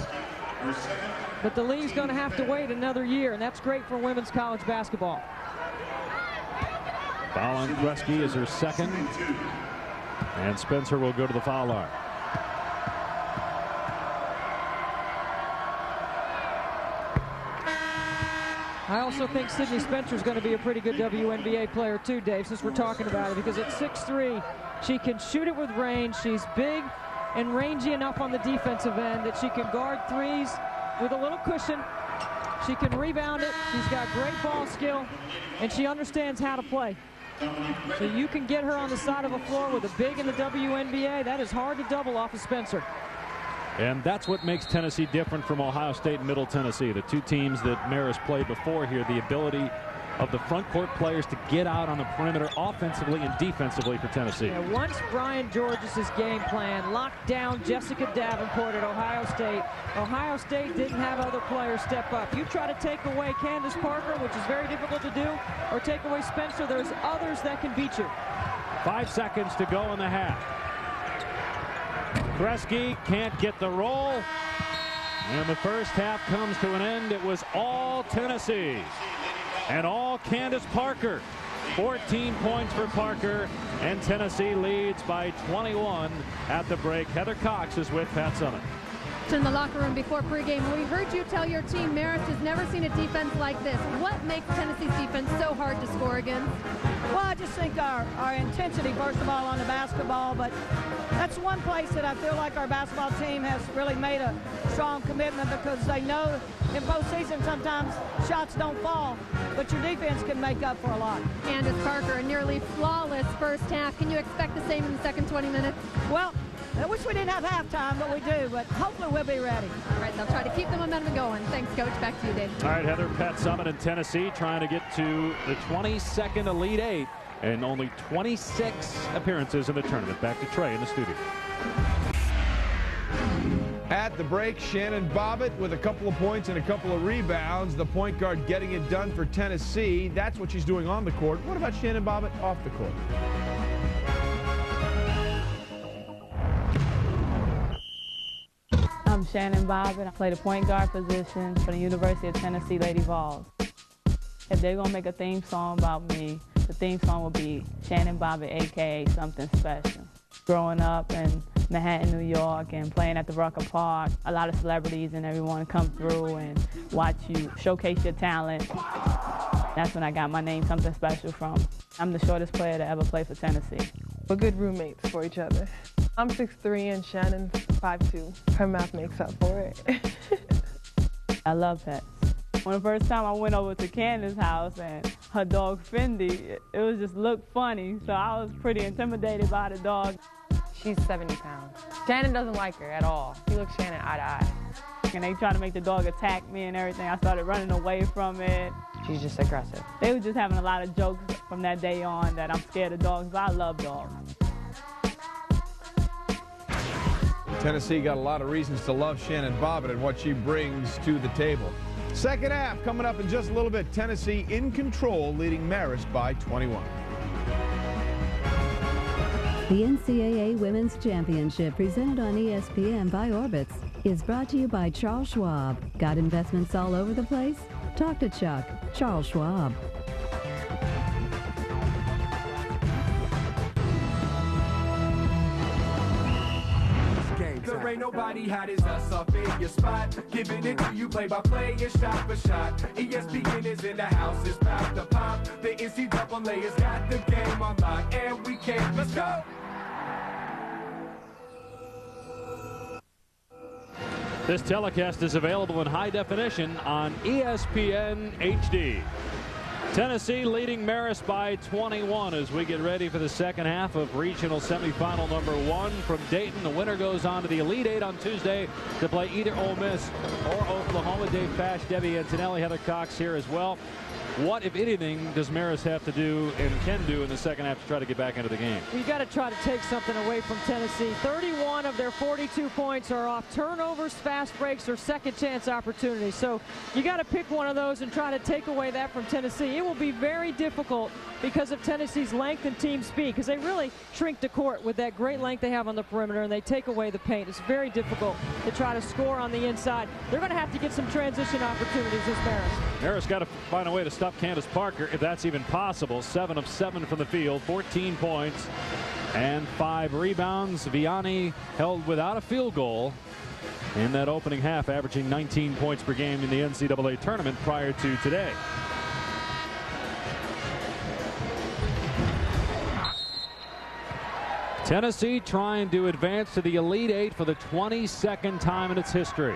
But the league's going to have to wait another year, and that's great for women's college basketball. Foul on Gretzky is her second, and Spencer will go to the foul line. I also think Sydney Spencer is going to be a pretty good WNBA player too, Dave, since we're talking about it, because at 6'3", she can shoot it with range. She's big and rangy enough on the defensive end that she can guard threes with a little cushion. She can rebound it. She's got great ball skill, and she understands how to play. So you can get her on the side of a floor with a big in the WNBA. That is hard to double off of Spencer. And that's what makes Tennessee different from Ohio State and Middle Tennessee, the two teams that Marist played before here. The ability of the front court players to get out on the perimeter offensively and defensively for Tennessee. Yeah, once Brian Georges' game plan locked down Jessica Davenport at Ohio State didn't have other players step up. You try to take away Candace Parker, which is very difficult to do, or take away Spencer, there's others that can beat you. 5 seconds to go in the half. Gretzky can't get the roll, and the first half comes to an end. It was all Tennessee and all Candace Parker. 14 points for Parker, and Tennessee leads by 21 at the break. Heather Cox is with Pat Summitt. In the locker room before pregame, we heard you tell your team Marist has never seen a defense like this. What makes Tennessee's defense so hard to score against? Well, I just think our intensity, first of all, on the basketball, but that's one place that I feel like our basketball team has really made a strong commitment, because they know in postseason sometimes shots don't fall, but your defense can make up for a lot. Candace Parker, a nearly flawless first half. Can you expect the same in the second 20 minutes? Well, I wish we didn't have halftime, but we do, but hopefully we'll be ready. All right, they'll try to keep the momentum going. Thanks, Coach. Back to you, Dave. All right, Heather, Pat Summitt in Tennessee trying to get to the 22nd Elite Eight and only 26 appearances in the tournament. Back to Trey in the studio. At the break, Shannon Bobbitt with a couple of points and a couple of rebounds. The point guard getting it done for Tennessee. That's what she's doing on the court. What about Shannon Bobbitt off the court? I'm Shannon Bobbitt. I play the point guard position for the University of Tennessee Lady Vols. If they're going to make a theme song about me, the theme song will be Shannon Bobbitt, a.k.a. Something Special. Growing up in Manhattan, New York, and playing at the Rucker Park, a lot of celebrities and everyone come through and watch you showcase your talent. That's when I got my name Something Special from. I'm the shortest player to ever play for Tennessee. We're good roommates for each other. I'm 6'3" and Shannon's 5'2". Her math makes up for it. I love pets. When the first time I went over to Candace's house and her dog Fendi, it was just looked funny, so I was pretty intimidated by the dog. She's 70 pounds. Shannon doesn't like her at all. He looks Shannon eye to eye. And they tried to make the dog attack me and everything. I started running away from it. She's just aggressive. They were just having a lot of jokes from that day on that I'm scared of dogs, but I love dogs. Tennessee got a lot of reasons to love Shannon Bobbitt and what she brings to the table. Second half coming up in just a little bit. Tennessee in control, leading Marist by 21. The NCAA Women's Championship, presented on ESPN by Orbitz, is brought to you by Charles Schwab. Got investments all over the place? Talk to Chuck. Charles Schwab. There ain't nobody hot as us up in your spot. Giving it to you play by play and shot for shot. ESPN is in the house, it's about to pop. The NCAA has got the game on lock, and we can't. Let's go! This telecast is available in high definition on ESPN HD. Tennessee leading Marist by 21 as we get ready for the second half of regional semifinal number 1 from Dayton. The winner goes on to the Elite Eight on Tuesday to play either Ole Miss or Oklahoma. Dave Fash, Debbie Antonelli, Heather Cox here as well. What, if anything, does Marist have to do and can do in the second half to try to get back into the game? You got to try to take something away from Tennessee. 31 of their 42 points are off turnovers, fast breaks, or second chance opportunities. So you got to pick one of those and try to take away that from Tennessee. It will be very difficult because of Tennessee's length and team speed, because they really shrink the court with that great length they have on the perimeter, and they take away the paint. It's very difficult to try to score on the inside. They're going to have to get some transition opportunities this Marist. Marist got to find a way to stop Candace Parker, if that's even possible. 7 of 7 from the field, 14 points and 5 rebounds. Vianney held without a field goal in that opening half, averaging 19 points per game in the NCAA tournament prior to today. Tennessee trying to advance to the Elite Eight for the 22nd time in its history.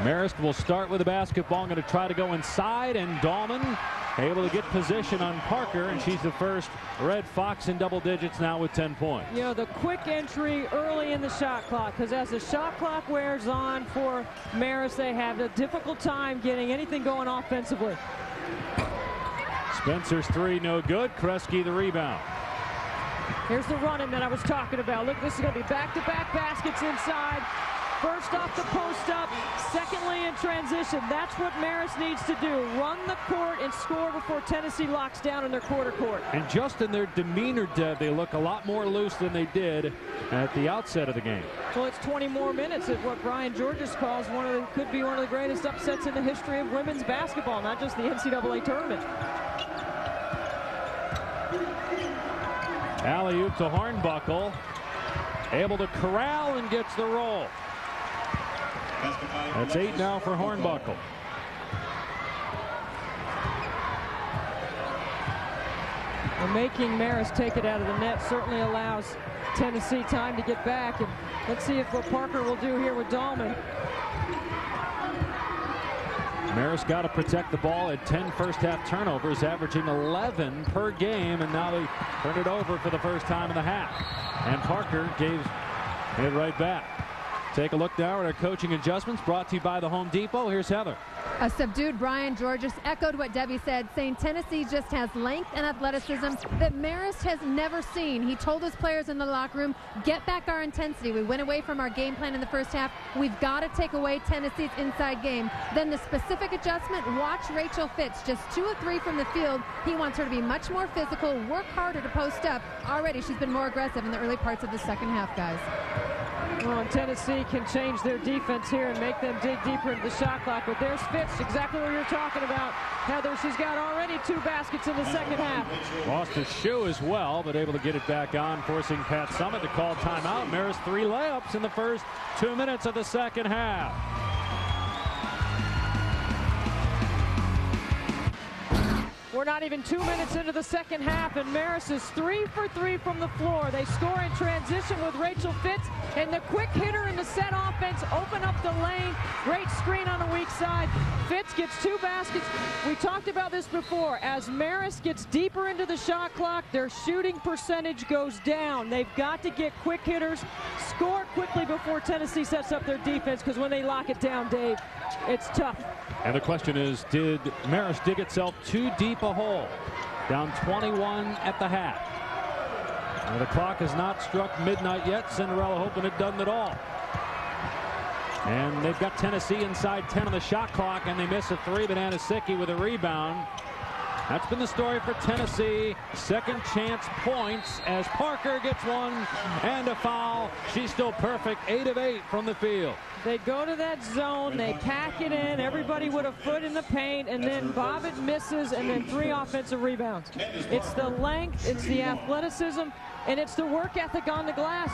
Marist will start with the basketball. Going to try to go inside, and Dahlman able to get position on Parker, and she's the first Red Fox in double digits now with 10 points. You know, the quick entry early in the shot clock, because as the shot clock wears on for Marist, they have a difficult time getting anything going offensively. Spencer's 3 no good. Kresge the rebound. Here's the running that I was talking about. Look, this is going to be back-to-back baskets inside. First off the post up, secondly in transition. That's what Marist needs to do. Run the court and score before Tennessee locks down in their quarter court. And just in their demeanor, Deb, they look a lot more loose than they did at the outset of the game. Well, it's 20 more minutes at what Brian Georges calls could be one of the greatest upsets in the history of women's basketball, not just the NCAA tournament. Alley-oop to Hornbuckle. Able to corral and gets the roll. That's 8 now for Hornbuckle. Well, making Marist take it out of the net certainly allows Tennessee time to get back. And let's see if what Parker will do here with Dahlman. Marist got to protect the ball at 10 first-half turnovers, averaging 11 per game, and now they turn it over for the first time in the half. And Parker gave it right back. Take a look now at our coaching adjustments brought to you by the Home Depot. Here's Heather. A subdued Brian Georges echoed what Debbie said, saying Tennessee just has length and athleticism that Marist has never seen. He told his players in the locker room, get back our intensity. We went away from our game plan in the first half. We've got to take away Tennessee's inside game. Then the specific adjustment, watch Rachel Fitz, just 2 of 3 from the field. He wants her to be much more physical, work harder to post up. Already she's been more aggressive in the early parts of the second half, guys. Well, and Tennessee can change their defense here and make them dig deeper into the shot clock. But there's Fitz, exactly what you're talking about. Heather, she's got already 2 baskets in the second half. Lost his shoe as well, but able to get it back on, forcing Pat Summitt to call timeout. Marist 3 layups in the first 2 minutes of the second half. We're not even 2 minutes into the second half, and Marist is 3 for 3 from the floor. They score in transition with Rachel Fitz, And the quick hitter in the set offense open up the lane. Great screen on the weak side. Fitz gets 2 baskets. We talked about this before. As Marist gets deeper into the shot clock, their shooting percentage goes down. They've got to get quick hitters, score quickly before Tennessee sets up their defense, because when they lock it down, Dave, it's tough. And the question is, did Marist dig itself too deep a hole? Down 21 at the half. Now, the clock has not struck midnight yet. Cinderella hoping it doesn't at all. And they've got Tennessee inside 10 on the shot clock, and they miss a 3, but Anisicki with a rebound. That's been the story for Tennessee. Second chance points as Parker gets one and a foul. She's still perfect, 8 of 8 from the field. They go to that zone, they pack it in, everybody with a foot in the paint, and then Bobbitt misses, and then 3 offensive rebounds. It's the length, it's the athleticism, and it's the work ethic on the glass.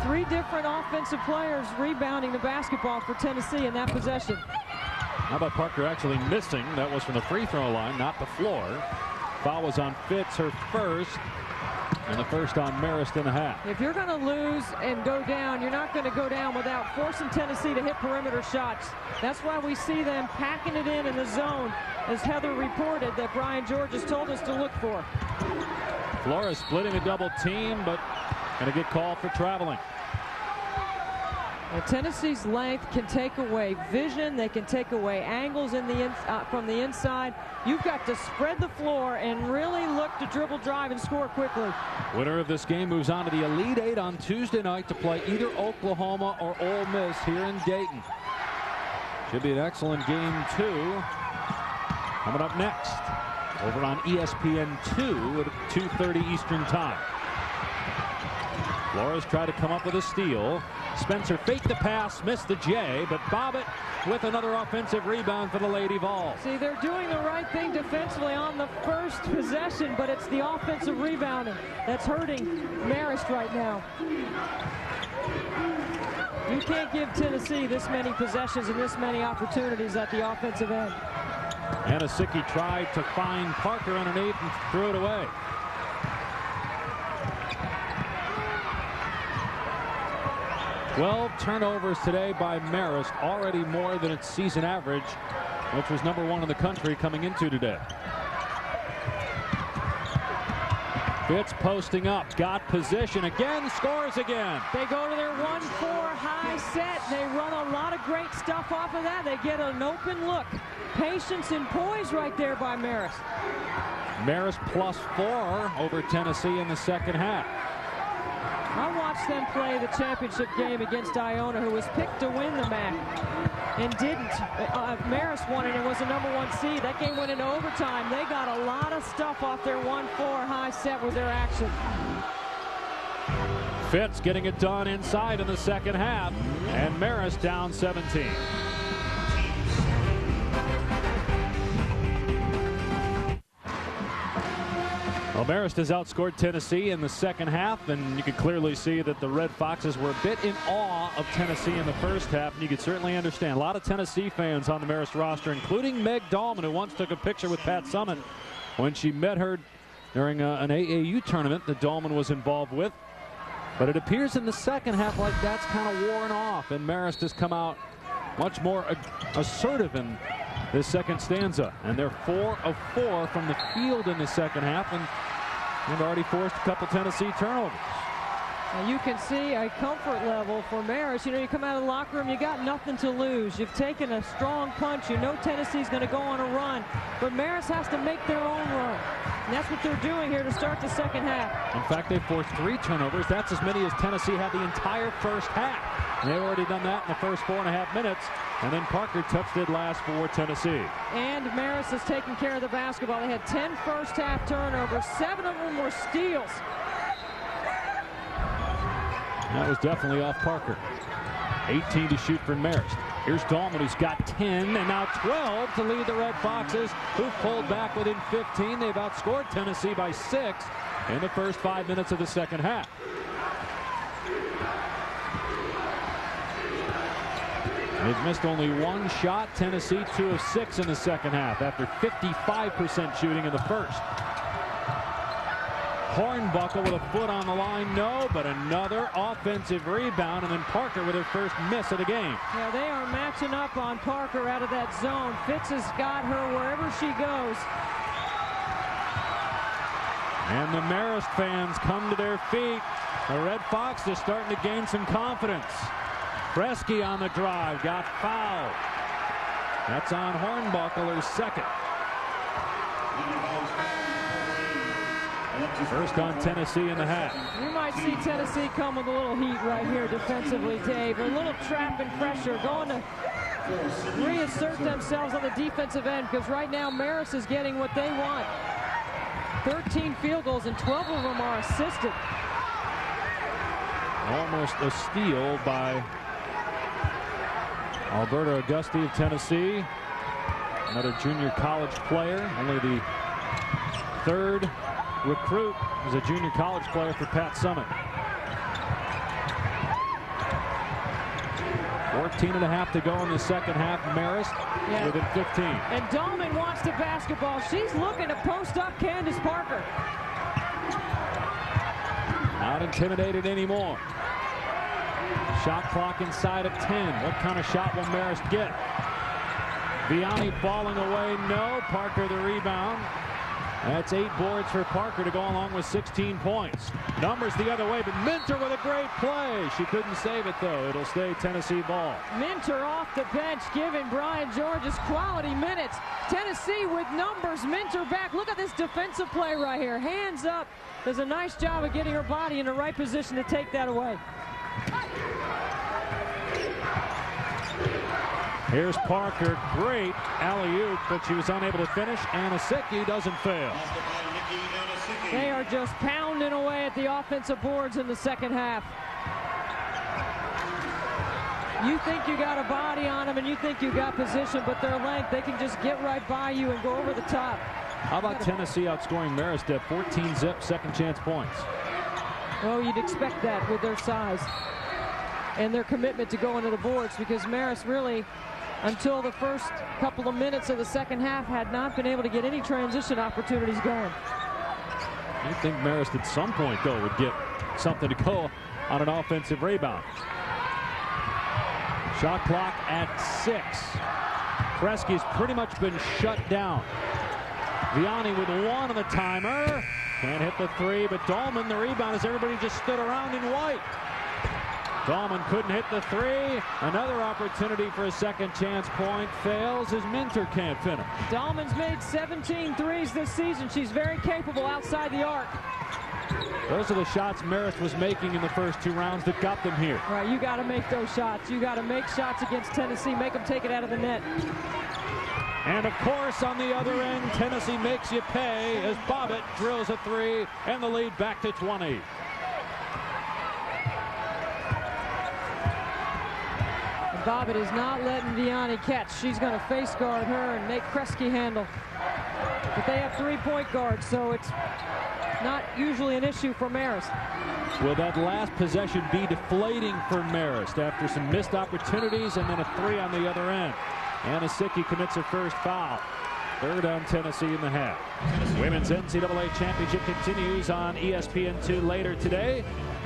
3 different offensive players rebounding the basketball for Tennessee in that possession. How about Parker actually missing? That was from the free throw line, not the floor. Foul was on Fitz, her first, and the first on Marist in the half. If you're going to lose and go down, you're not going to go down without forcing Tennessee to hit perimeter shots. That's why we see them packing it in the zone, as Heather reported that Brian George has told us to look for. Flores splitting a double team, but going to get called for traveling. Now, Tennessee's length can take away vision. They can take away angles from the inside. You've got to spread the floor and really look to dribble, drive, and score quickly. Winner of this game moves on to the Elite Eight on Tuesday night to play either Oklahoma or Ole Miss here in Dayton. Should be an excellent game, too. Coming up next, over on ESPN2 at 2:30 Eastern Time. Flores tried to come up with a steal. Spencer faked the pass, missed the J, but Bobbitt with another offensive rebound for the Lady Vols. See, they're doing the right thing defensively on the first possession, but it's the offensive rebounding that's hurting Marist right now. You can't give Tennessee this many possessions and this many opportunities at the offensive end. Anisicki tried to find Parker underneath and threw it away. Well, turnovers today by Marist, already more than its season average, which was #1 in the country coming into today. Fitz posting up, got position again, scores again. They go to their 1-4 high set. They run a lot of great stuff off of that. They get an open look. Patience and poise right there by Marist. Marist +4 over Tennessee in the second half. I watched them play the championship game against Iona, who was picked to win the MAC and didn't. Marist won it and was the #1 seed. That game went into overtime. They got a lot of stuff off their 1-4 high set with their action. Fitz getting it done inside in the second half, and Marist down 17. Well, Marist has outscored Tennessee in the second half, and you can clearly see that the Red Foxes were a bit in awe of Tennessee in the first half, and you can certainly understand. A lot of Tennessee fans on the Marist roster, including Meg Dahlman, who once took a picture with Pat Summitt when she met her during an AAU tournament that Dahlman was involved with. But it appears in the second half like that's kind of worn off, and Marist has come out much more assertive in this second stanza, and they're 4 of 4 from the field in the second half, and they've already forced a couple Tennessee turnovers. Now you can see a comfort level for Marist. You know, you come out of the locker room, you got nothing to lose. You've taken a strong punch. You know Tennessee's going to go on a run, but Marist has to make their own run. And that's what they're doing here to start the second half. In fact, they forced 3 turnovers. That's as many as Tennessee had the entire first half. And they've already done that in the first 4.5 minutes. And then Parker touched it last for Tennessee. And Marist has taken care of the basketball. They had 10 first half turnovers. 7 of them were steals. That was definitely off Parker. 18 to shoot for Marist. Here's Dahlman, who's got 10 and now 12 to lead the Red Foxes, who pulled back within 15. They've outscored Tennessee by 6 in the first 5 minutes of the second half. They've missed only 1 shot. Tennessee 2 of 6 in the second half after 55% shooting in the first. Hornbuckle with a foot on the line, no, but another offensive rebound, and then Parker with her first miss of the game. Yeah, they are matching up on Parker out of that zone. Fitz has got her wherever she goes. And the Marist fans come to their feet. The Red Fox is starting to gain some confidence. Kresge on the drive, got fouled. That's on Hornbuckle, her second. First on Tennessee in the half. You might see Tennessee come with a little heat right here defensively, Dave. A little trap and pressure, going to reassert themselves on the defensive end, because right now Marist is getting what they want. 13 field goals, and 12 of them are assisted. Almost a steal by Alberta Auguste of Tennessee. Another junior college player, only the third recruit is a junior college player for Pat Summitt. 14.5 to go in the second half. Marist within 15. And Dahlman wants the basketball. She's looking to post up Candace Parker. Not intimidated anymore. Shot clock inside of 10. What kind of shot will Marist get? Vianney falling away. No. Parker the rebound. That's 8 boards for Parker to go along with 16 points. Numbers the other way, but Minter with a great play. She couldn't save it, though. It'll stay Tennessee ball. Minter off the bench, giving Brian Georges quality minutes. Tennessee with numbers. Minter back. Look at this defensive play right here. Hands up. Does a nice job of getting her body in the right position to take that away. Here's Parker, great alley-oop, but she was unable to finish. Aniseki doesn't fail. They are just pounding away at the offensive boards in the second half. You think you got a body on them and you think you got position, but their length, they can just get right by you and go over the top. How about Tennessee outscoring Marist at 14 zip second chance points? Well, you'd expect that with their size and their commitment to go into the boards, because Marist really, until the first couple of minutes of the second half, had not been able to get any transition opportunities going. You think Marist at some point, though, would get something to go on an offensive rebound. Shot clock at 6. Kresge's pretty much been shut down. Vianney with 1 on the timer. Can't hit the 3, but Dahlman the rebound as everybody just stood around in white. Dahlman couldn't hit the 3. Another opportunity for a second chance point fails as Minter can't finish. Dahlman's made 17 threes this season. She's very capable outside the arc. Those are the shots Marist was making in the first 2 rounds that got them here. Right, you got to make those shots. You got to make shots against Tennessee. Make them take it out of the net. And of course, on the other end, Tennessee makes you pay as Bobbitt drills a 3 and the lead back to 20. Bobbitt is not letting Vianney catch. She's going to face guard her and make Kresge handle. But they have 3-point guards, so it's not usually an issue for Marist. Will that last possession be deflating for Marist after some missed opportunities and then a 3 on the other end? Aniseki commits her first foul. Third on Tennessee in the half. Women's NCAA Championship continues on ESPN2 later today.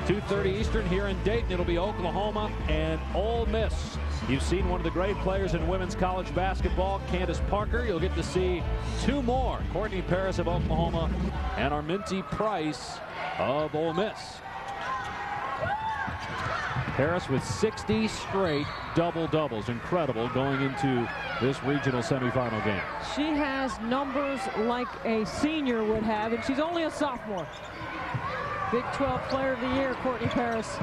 2:30 Eastern here in Dayton. It'll be Oklahoma and Ole Miss. You've seen one of the great players in women's college basketball, Candace Parker. You'll get to see 2 more, Courtney Paris of Oklahoma and Arminty Price of Ole Miss. Paris with 60 straight double-doubles. Incredible going into this regional semifinal game. She has numbers like a senior would have, and she's only a sophomore. Big 12 Player of the Year, Courtney Paris.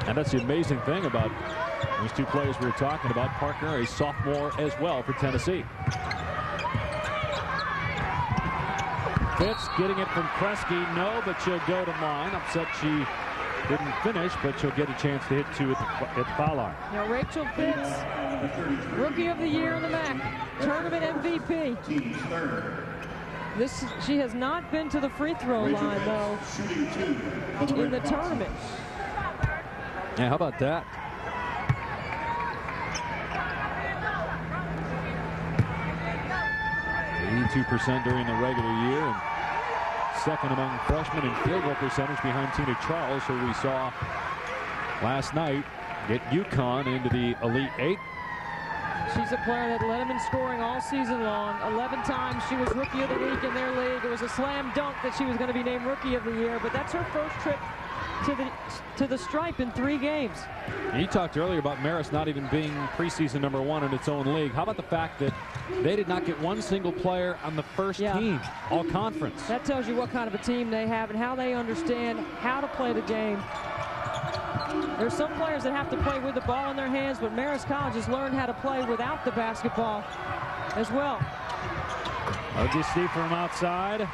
And that's the amazing thing about those 2 players we were talking about. Parker, a sophomore as well for Tennessee. Fitz getting it from Kresge. No, but she'll go to line. Upset she didn't finish, but she'll get a chance to hit 2 at the foul line. Now Rachel Fitz, Rookie of the Year in the MAC, Tournament MVP. She has not been to the free throw line, though, in the tournament. Yeah, how about that? %82 during the regular year and second among freshmen in field goal percentage behind Tina Charles, who we saw last night get UConn into the Elite Eight. She's a player that led them in scoring all season long. 11 times she was Rookie of the Week in their league. It was a slam dunk that she was going to be named Rookie of the Year, but that's her first trip to the stripe in 3 games. You talked earlier about Marist not even being preseason #1 in its own league. How about the fact that they did not get one single player on the first team all conference? That tells you what kind of a team they have and how they understand how to play the game. There's some players that have to play with the ball in their hands, but Marist College has learned how to play without the basketball as well. Augusti from outside.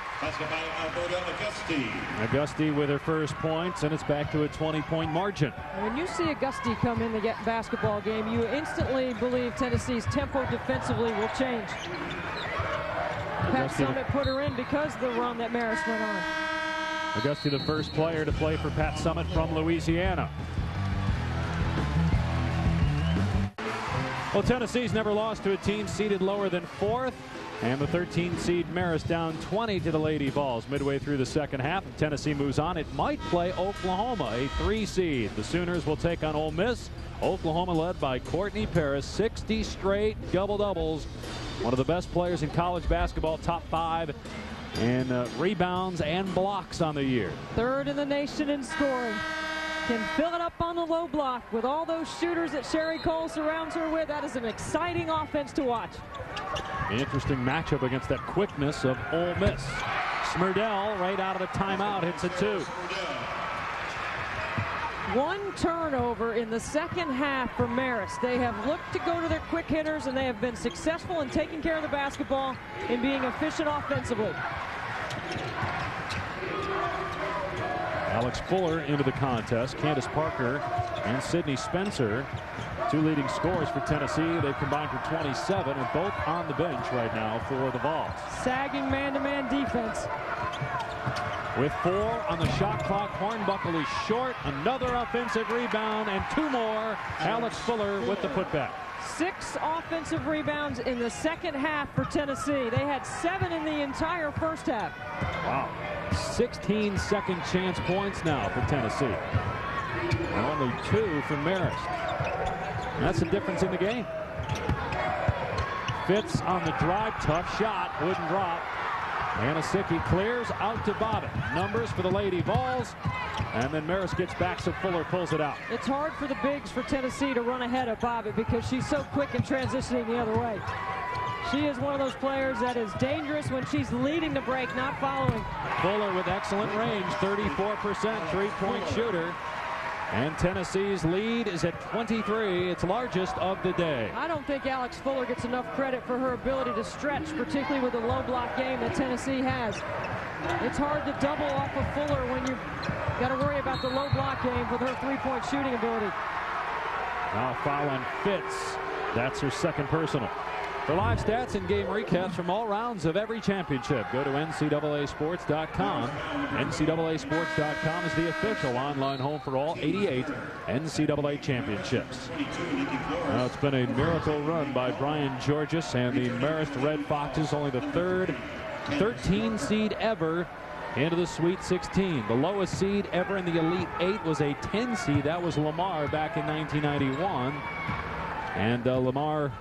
Augusti with her first points, and it's back to a 20-point margin. When you see Augusti come in the basketball game, you instantly believe Tennessee's tempo defensively will change. Pat Summitt put her in because of the run that Marist went on. Augusti, the first player to play for Pat Summitt from Louisiana. Well, Tennessee's never lost to a team seeded lower than 4th. And the 13 seed Marist down 20 to the Lady Vols midway through the second half. If Tennessee moves on, it might play Oklahoma, a 3 seed. The Sooners will take on Ole Miss. Oklahoma led by Courtney Paris, 60 straight double-doubles. One of the best players in college basketball, top 5 in rebounds and blocks on the year. 3rd in the nation in scoring. Can fill it up on the low block with all those shooters that Sherry Cole surrounds her with. That is an exciting offense to watch. Interesting matchup against that quickness of Ole Miss. Smurdell right out of the timeout hits a 2. 1 turnover in the second half for Marist. They have looked to go to their quick hitters, and they have been successful in taking care of the basketball and being efficient offensively. Alex Fuller into the contest. Candace Parker and Sydney Spencer, 2 leading scorers for Tennessee. They've combined for 27 and both on the bench right now for the Vols. Sagging man-to-man defense. With 4 on the shot clock, Hornbuckle is short. Another offensive rebound and 2 more. Alex Fuller with the putback. 6 offensive rebounds in the second half for Tennessee. They had 7 in the entire first half. Wow. 16 second chance points now for Tennessee. And only 2 for Marist. That's the difference in the game. Fitz on the drive, tough shot, wouldn't drop. Anasicki clears out to Bobbitt. Numbers for the Lady Vols. And then Marist gets back, so Fuller pulls it out. It's hard for the bigs for Tennessee to run ahead of Bobbitt because she's so quick in transitioning the other way. She is one of those players that is dangerous when she's leading the break, not following. Fuller with excellent range, 34% three-point shooter. And Tennessee's lead is at 23, its largest of the day. I don't think Alex Fuller gets enough credit for her ability to stretch, particularly with the low block game that Tennessee has. It's hard to double off of Fuller when you've got to worry about the low block game with her three-point shooting ability. Now foul on Fitz. That's her second personal. For live stats and game recaps from all rounds of every championship, go to NCAAsports.com. NCAAsports.com is the official online home for all 88 NCAA championships. Now it's been a miracle run by Brian Georges and the Marist Red Foxes, only the 3rd 13 seed ever into the Sweet 16. The lowest seed ever in the Elite 8 was a 10 seed. That was Lamar back in 1991. And Lamar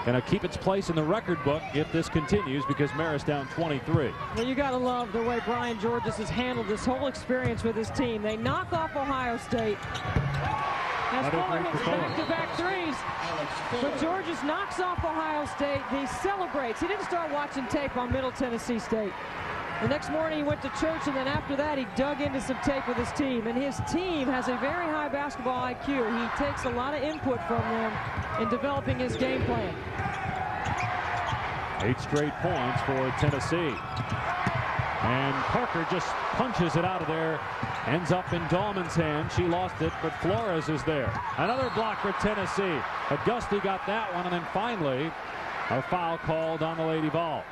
going to keep its place in the record book if this continues because Marist down 23. Well, you got to love the way Brian Georges has handled this whole experience with his team. They knock off Ohio State. As Fuller hits back-to-back threes, but Georges knocks off Ohio State. He celebrates. He didn't start watching tape on Middle Tennessee State. The next morning he went to church, and then after that he dug into some tape with his team. And his team has a very high basketball IQ. He takes a lot of input from them in developing his game plan. 8 straight points for Tennessee. And Parker just punches it out of there. Ends up in Dahlman's hand. She lost it, but Flores is there. Another block for Tennessee. Augusti got that one, and then finally a foul called on the Lady Vols.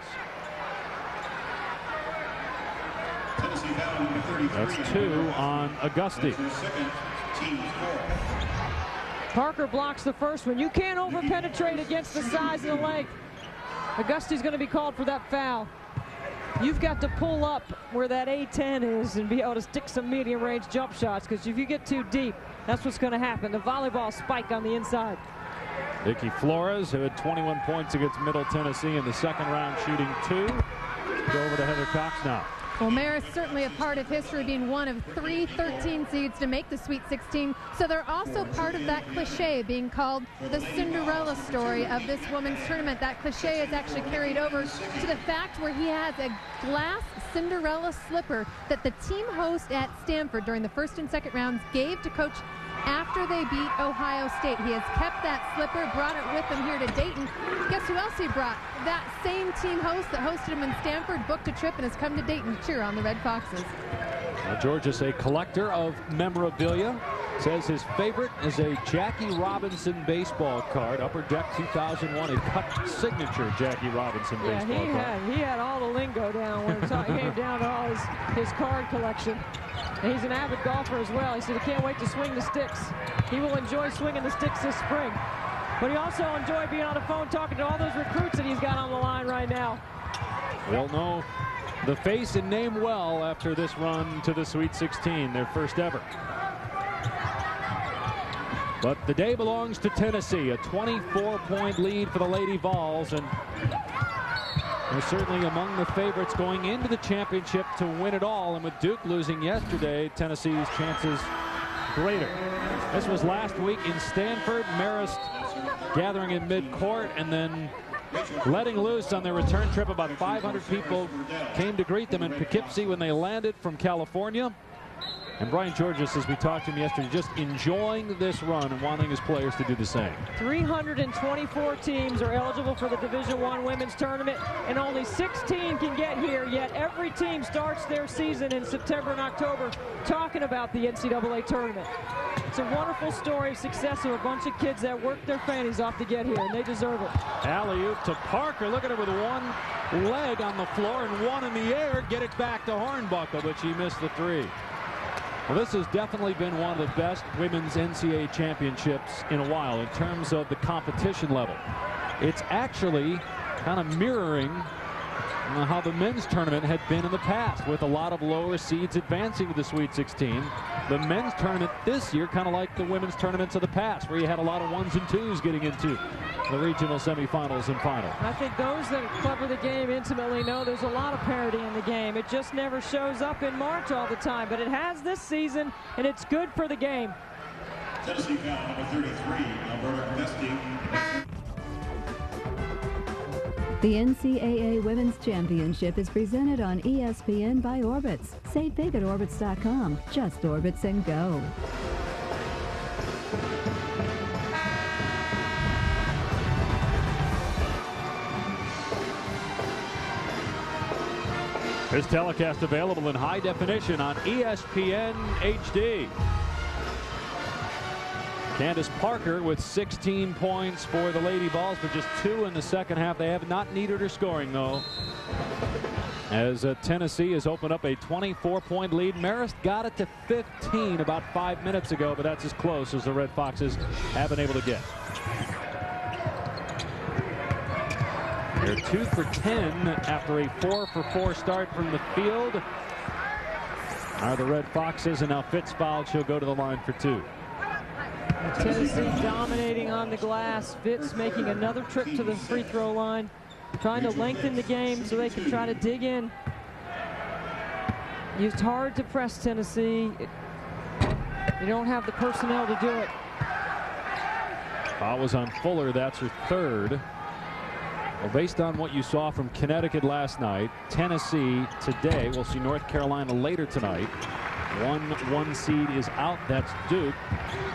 That's 2 on Augusti. Parker blocks the first one. You can't over-penetrate against the size and the length. Augusti's going to be called for that foul. you've got to pull up where that A10 is and be able to stick some medium range jump shots, because if you get too deep, that's what's going to happen. The volleyball spike on the inside. Vicky Flores, who had 21 points against Middle Tennessee in the second round, shooting 2. Go over to Heather Cox now. Well, Marist certainly a part of history, being one of 3 13 seeds to make the Sweet 16. So they're also part of that cliche being called the Cinderella story of this women's tournament. That cliche is actually carried over to the fact where he has a glass Cinderella slipper that the team host at Stanford during the first and second rounds gave to Coach after they beat Ohio State. He has kept that slipper, brought it with him here to Dayton. Guess who else he brought? That same team host that hosted him in Stanford booked a trip and has come to Dayton to cheer on the Red Foxes. Georges, a collector of memorabilia, says his favorite is a Jackie Robinson baseball card, Upper Deck 2001, a cut signature Jackie Robinson baseball card. He had all the lingo down when it came down to all his card collection. And he's an avid golfer as well. He said he can't wait to swing the sticks. He will enjoy swinging the sticks this spring. But he also enjoyed being on the phone talking to all those recruits that he's got on the line right now. They'll know the face and name well after this run to the Sweet 16, their first ever. But the day belongs to Tennessee, a 24-point lead for the Lady Vols, and they're certainly among the favorites going into the championship to win it all. And with Duke losing yesterday, Tennessee's chances greater. This was last week in Stanford. Marist gathering in midcourt and then letting loose on their return trip. About 500 people came to greet them in Poughkeepsie when they landed from California. And Brian Georges, as we talked to him yesterday, just enjoying this run and wanting his players to do the same. 324 teams are eligible for the Division I women's tournament, and only 16 can get here, yet every team starts their season in September and October talking about the NCAA tournament. It's a wonderful story of success of a bunch of kids that worked their fannies off to get here, and they deserve it. Alley-oop to Parker. Look at it with one leg on the floor and one in the air. Get it back to Hornbuckle, but she missed the 3. Well, this has definitely been one of the best women's NCAA championships in a while in terms of the competition level. It's actually kind of mirroring how the men's tournament had been in the past, with a lot of lower seeds advancing to the Sweet 16. The men's tournament this year, kind of like the women's tournaments of the past, where you had a lot of 1s and 2s getting into the regional semifinals and final. I think those that cover the game intimately know there's a lot of parity in the game. It just never shows up in March all the time, but it has this season, and it's good for the game. Tennessee foul number 33, Alberta Mesty. The NCAA Women's Championship is presented on ESPN by Orbitz. Save big at Orbitz.com. Just Orbitz and go. This telecast available in high definition on ESPN HD. Candace Parker with 16 points for the Lady Vols, but just 2 in the second half. They have not needed her scoring, though, as Tennessee has opened up a 24-point lead. Marist got it to 15 about 5 minutes ago, but that's as close as the Red Foxes have been able to get. They're 2 for 10 after a 4 for 4 start from the field. Are the Red Foxes, and now Fitz fouled. She'll go to the line for 2. Tennessee dominating on the glass. Fitz making another trip to the free throw line, trying to lengthen the game so they can try to dig in. Used hard to press Tennessee. You don't have the personnel to do it. Foul was on Fuller. That's her 3rd. Well, based on what you saw from Connecticut last night, Tennessee today, we'll see North Carolina later tonight. One seed is out. That's Duke.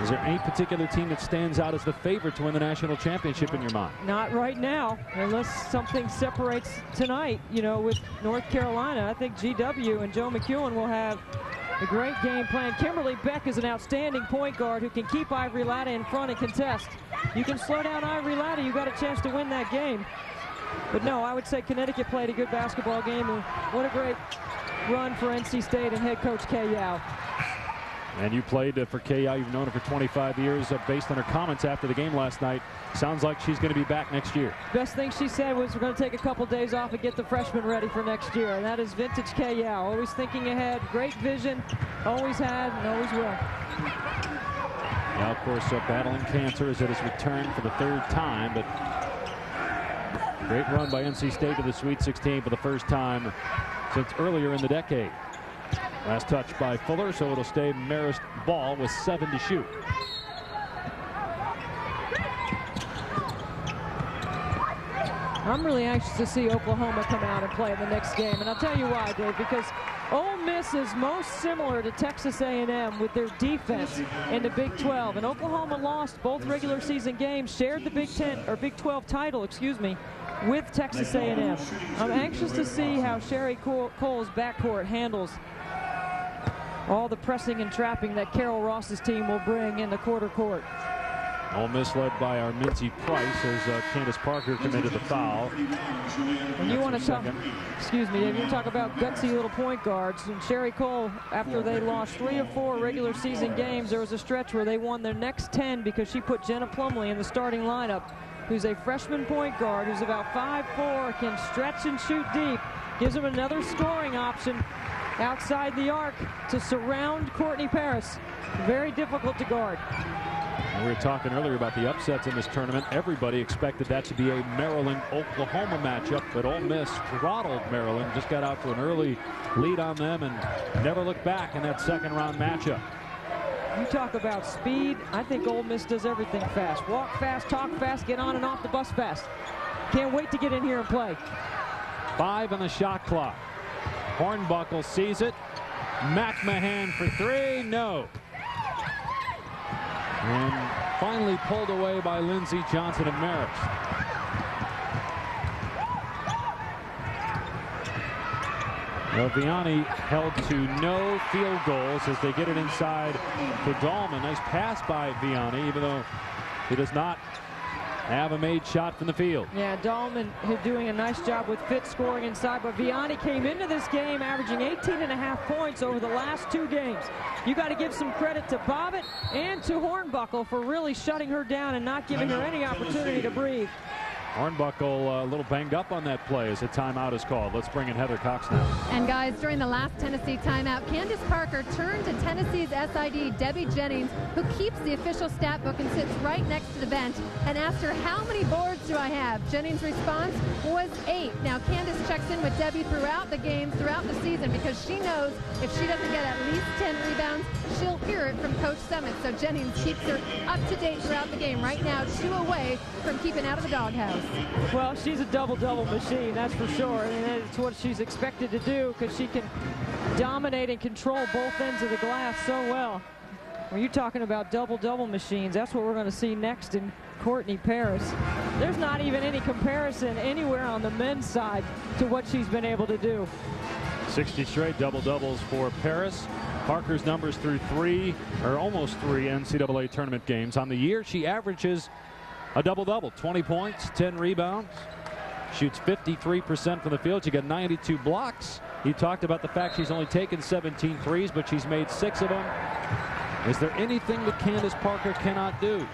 Is there any particular team that stands out as the favorite to win the national championship in your mind? Not right now, unless something separates tonight, you know, with North Carolina. I think GW and Joe McEwen will have a great game plan. Kimberly Beck is an outstanding point guard who can keep Ivory Latta in front and contest. You can slow down Ivory Latta, you've got a chance to win that game. But no, I would say Connecticut played a good basketball game, and what a great run for NC State and head coach Kay Yao. And you played for KI. You've known her for 25 years. Based on her comments after the game last night, sounds like she's going to be back next year. Best thing she said was we're going to take a couple days off and get the freshmen ready for next year. And that is vintage KI. Always thinking ahead, great vision, always had and always will. Now, of course, battling cancer as it has returned for the 3rd time. But great run by NC State to the Sweet 16 for the first time since earlier in the decade. Last touch by Fuller, so it'll stay Marist ball with 7 to shoot. I'm really anxious to see Oklahoma come out and play in the next game. And I'll tell you why, Dave, because Ole Miss is most similar to Texas A&M with their defense in the Big 12. And Oklahoma lost both regular season games, shared the Big 12 title, with Texas A&M. I'm anxious to see how Sherry Cole's backcourt handles all the pressing and trapping that Carol Ross's team will bring in the quarter court. Ole Miss led by our Mincy Price as Candace Parker committed the foul. And you want to talk, excuse me, Dave, you talk about gutsy little point guards. And Sherry Cole, after they lost 3 of 4 regular season games, there was a stretch where they won their next 10 because she put Jenna Plumley in the starting lineup, who's a freshman point guard who's about 5'4", can stretch and shoot deep, gives them another scoring option outside the arc to surround Courtney Paris. Very difficult to guard. We were talking earlier about the upsets in this tournament. Everybody expected that to be a Maryland-Oklahoma matchup, but Ole Miss throttled Maryland, just got out to an early lead on them and never looked back in that second-round matchup. You talk about speed. I think Ole Miss does everything fast. Walk fast, talk fast, get on and off the bus fast. Can't wait to get in here and play. 5 on the shot clock. Hornbuckle sees it. McMahon for 3, no. And finally pulled away by Lindsey Johnson of Marist. Vianney held to no field goals as they get it inside for Dahlman. Nice pass by Vianney, even though he does not have a made shot from the field. Yeah, Dahlman doing a nice job with Fitz scoring inside, but Vianney came into this game averaging 18.5 points over the last 2 games. You got to give some credit to Bobbitt and to Hornbuckle for really shutting her down and not giving her any opportunity to breathe. Hornbuckle a little banged up on that play as a timeout is called. Let's bring in Heather Cox now. And guys, during the last Tennessee timeout, Candace Parker turned to Tennessee's SID, Debbie Jennings, who keeps the official stat book and sits right next to the bench, and asked her, how many boards do I have? Jennings' response was 8. Now, Candace checks in with Debbie throughout the games, throughout the season, because she knows if she doesn't get at least 10 rebounds, she'll hear it from Coach Summit. So Jennings keeps her up to date throughout the game. Right now, 2 away from keeping out of the doghouse. Well, she's a double-double machine, that's for sure. And that's what she's expected to do because she can dominate and control both ends of the glass so well. When you're talking about double-double machines, that's what we're going to see next in Courtney Paris. There's not even any comparison anywhere on the men's side to what she's been able to do. 60 straight double-doubles for Paris. Parker's numbers through 3, or almost 3 NCAA tournament games. On the year, she averages a double-double, 20 points, 10 rebounds, shoots 53% from the field. She got 92 blocks. He talked about the fact she's only taken 17 threes, but she's made 6 of them. Is there anything that Candace Parker cannot do?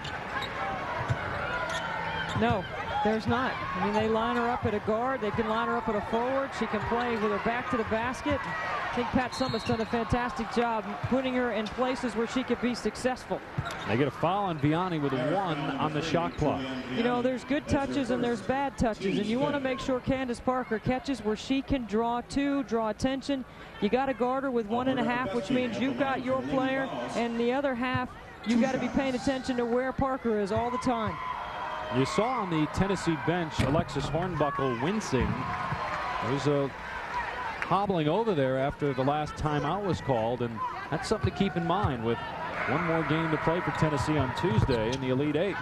No, there's not. I mean, they line her up at a guard. They can line her up at a forward. She can play with her back to the basket. I think Pat Summit's done a fantastic job putting her in places where she could be successful. They get a foul on Vianney with 1 on the shot clock. You know, there's good touches and there's bad touches, and you want to make sure Candace Parker catches where she can draw attention. You got to guard her with 1.5, which means you've got your player, and the other half, you got to be paying attention to where Parker is all the time. You saw on the Tennessee bench Alexis Hornbuckle wincing. There's a hobbling over there after the last timeout was called, and that's something to keep in mind with 1 more game to play for Tennessee on Tuesday in the Elite 8.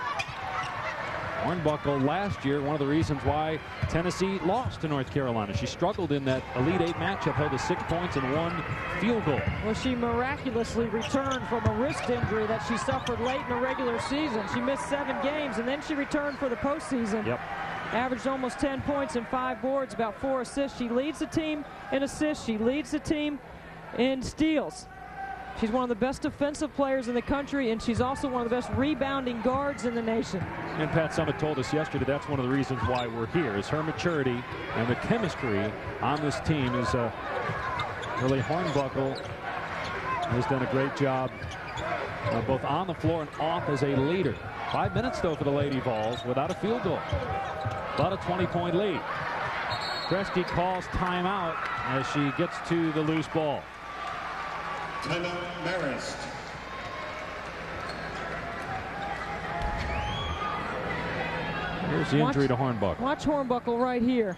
Hornbuckle last year, one of the reasons why Tennessee lost to North Carolina. She struggled in that Elite 8 matchup, held to 6 points and 1 field goal. Well, she miraculously returned from a wrist injury that she suffered late in the regular season. She missed 7 games, and then she returned for the postseason. Yep. Averaged almost 10 points and 5 boards, about 4 assists. She leads the team in assists. She leads the team in steals. She's one of the best defensive players in the country, and she's also one of the best rebounding guards in the nation. And Pat Summitt told us yesterday that's one of the reasons why we're here, is her maturity and the chemistry on this team. Is really Hornbuckle has done a great job both on the floor and off as a leader. 5 minutes, though, for the Lady Vols without a field goal. About a 20-point lead. Kresge calls timeout as she gets to the loose ball. Timeout, Marist. Here's the injury to Hornbuckle. Watch Hornbuckle right here.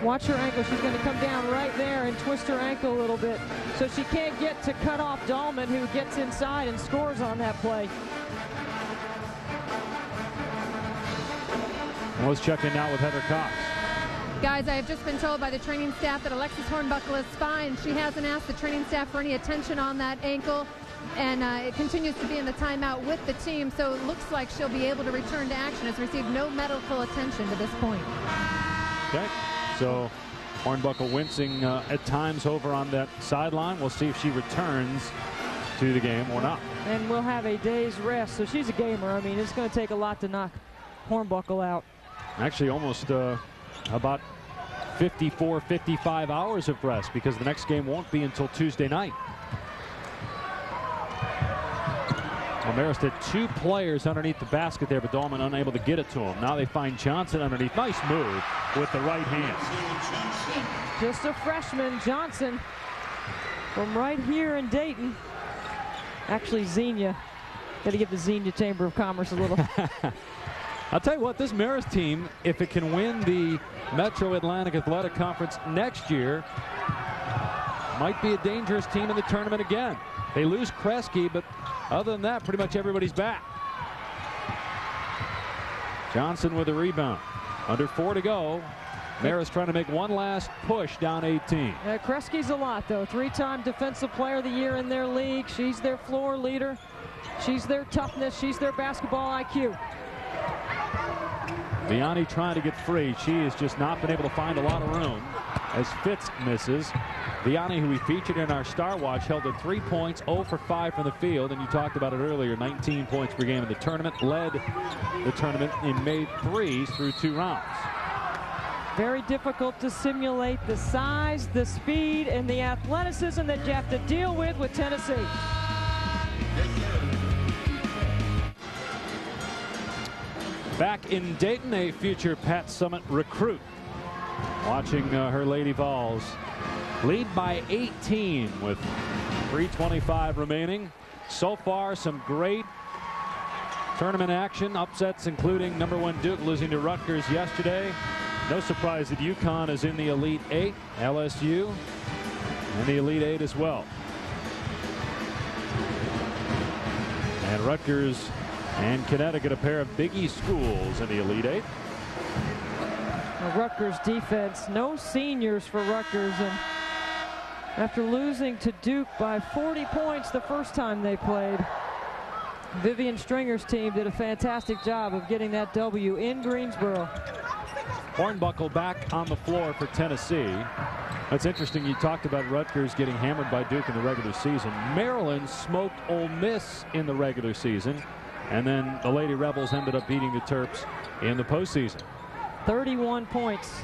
Watch her ankle. She's going to come down right there and twist her ankle a little bit. So she can't get to cut off Dahlman, who gets inside and scores on that play. Let's check in now with Heather Cox. Guys, I have just been told by the training staff that Alexis Hornbuckle is fine. She hasn't asked the training staff for any attention on that ankle, and it continues to be in the timeout with the team, so it looks like she'll be able to return to action. Has received no medical attention to this point. Okay, so Hornbuckle wincing at times over on that sideline. We'll see if she returns to the game or not. And we'll have a day's rest, so she's a gamer. I mean, it's going to take a lot to knock Hornbuckle out. Actually, almost about 54, 55 hours of rest, because the next game won't be until Tuesday night. Well, Marist had two players underneath the basket there, but Dahlman unable to get it to him. Now they find Johnson underneath. Nice move with the right hand. Just a freshman, Johnson, from right here in Dayton. Actually, Xenia. Got to give the Xenia Chamber of Commerce a little. I'll tell you what, this Marist team, if it can win the Metro Atlantic Athletic Conference next year, might be a dangerous team in the tournament again. They lose Kresge, but other than that, pretty much everybody's back. Johnson with a rebound. Under 4 to go. Marist trying to make one last push down 18. Kresge's a lot, though. 3-time Defensive Player of the Year in their league. She's their floor leader. She's their toughness. She's their basketball IQ. Vianney trying to get free. She has just not been able to find a lot of room as Fitz misses. Vianney, who we featured in our Star Watch, held at 3 points, 0 for 5 from the field, and you talked about it earlier, 19 points per game in the tournament, led the tournament in made threes through 2 rounds. Very difficult to simulate the size, the speed, and the athleticism that you have to deal with Tennessee. Back in Dayton, a future Pat Summitt recruit. Watching her Lady Vols lead by 18 with 3:25 remaining. So far, some great tournament action. Upsets including #1 Duke losing to Rutgers yesterday. No surprise that UConn is in the Elite 8. LSU in the Elite 8 as well. And Rutgers and Connecticut, a pair of Big East schools in the Elite 8. Rutgers defense, no seniors for Rutgers, and after losing to Duke by 40 points the first time they played, Vivian Stringer's team did a fantastic job of getting that W in Greensboro. Hornbuckle back on the floor for Tennessee. That's interesting. You talked about Rutgers getting hammered by Duke in the regular season. Maryland smoked Ole Miss in the regular season, and then the Lady Rebels ended up beating the Terps in the postseason. 31 points.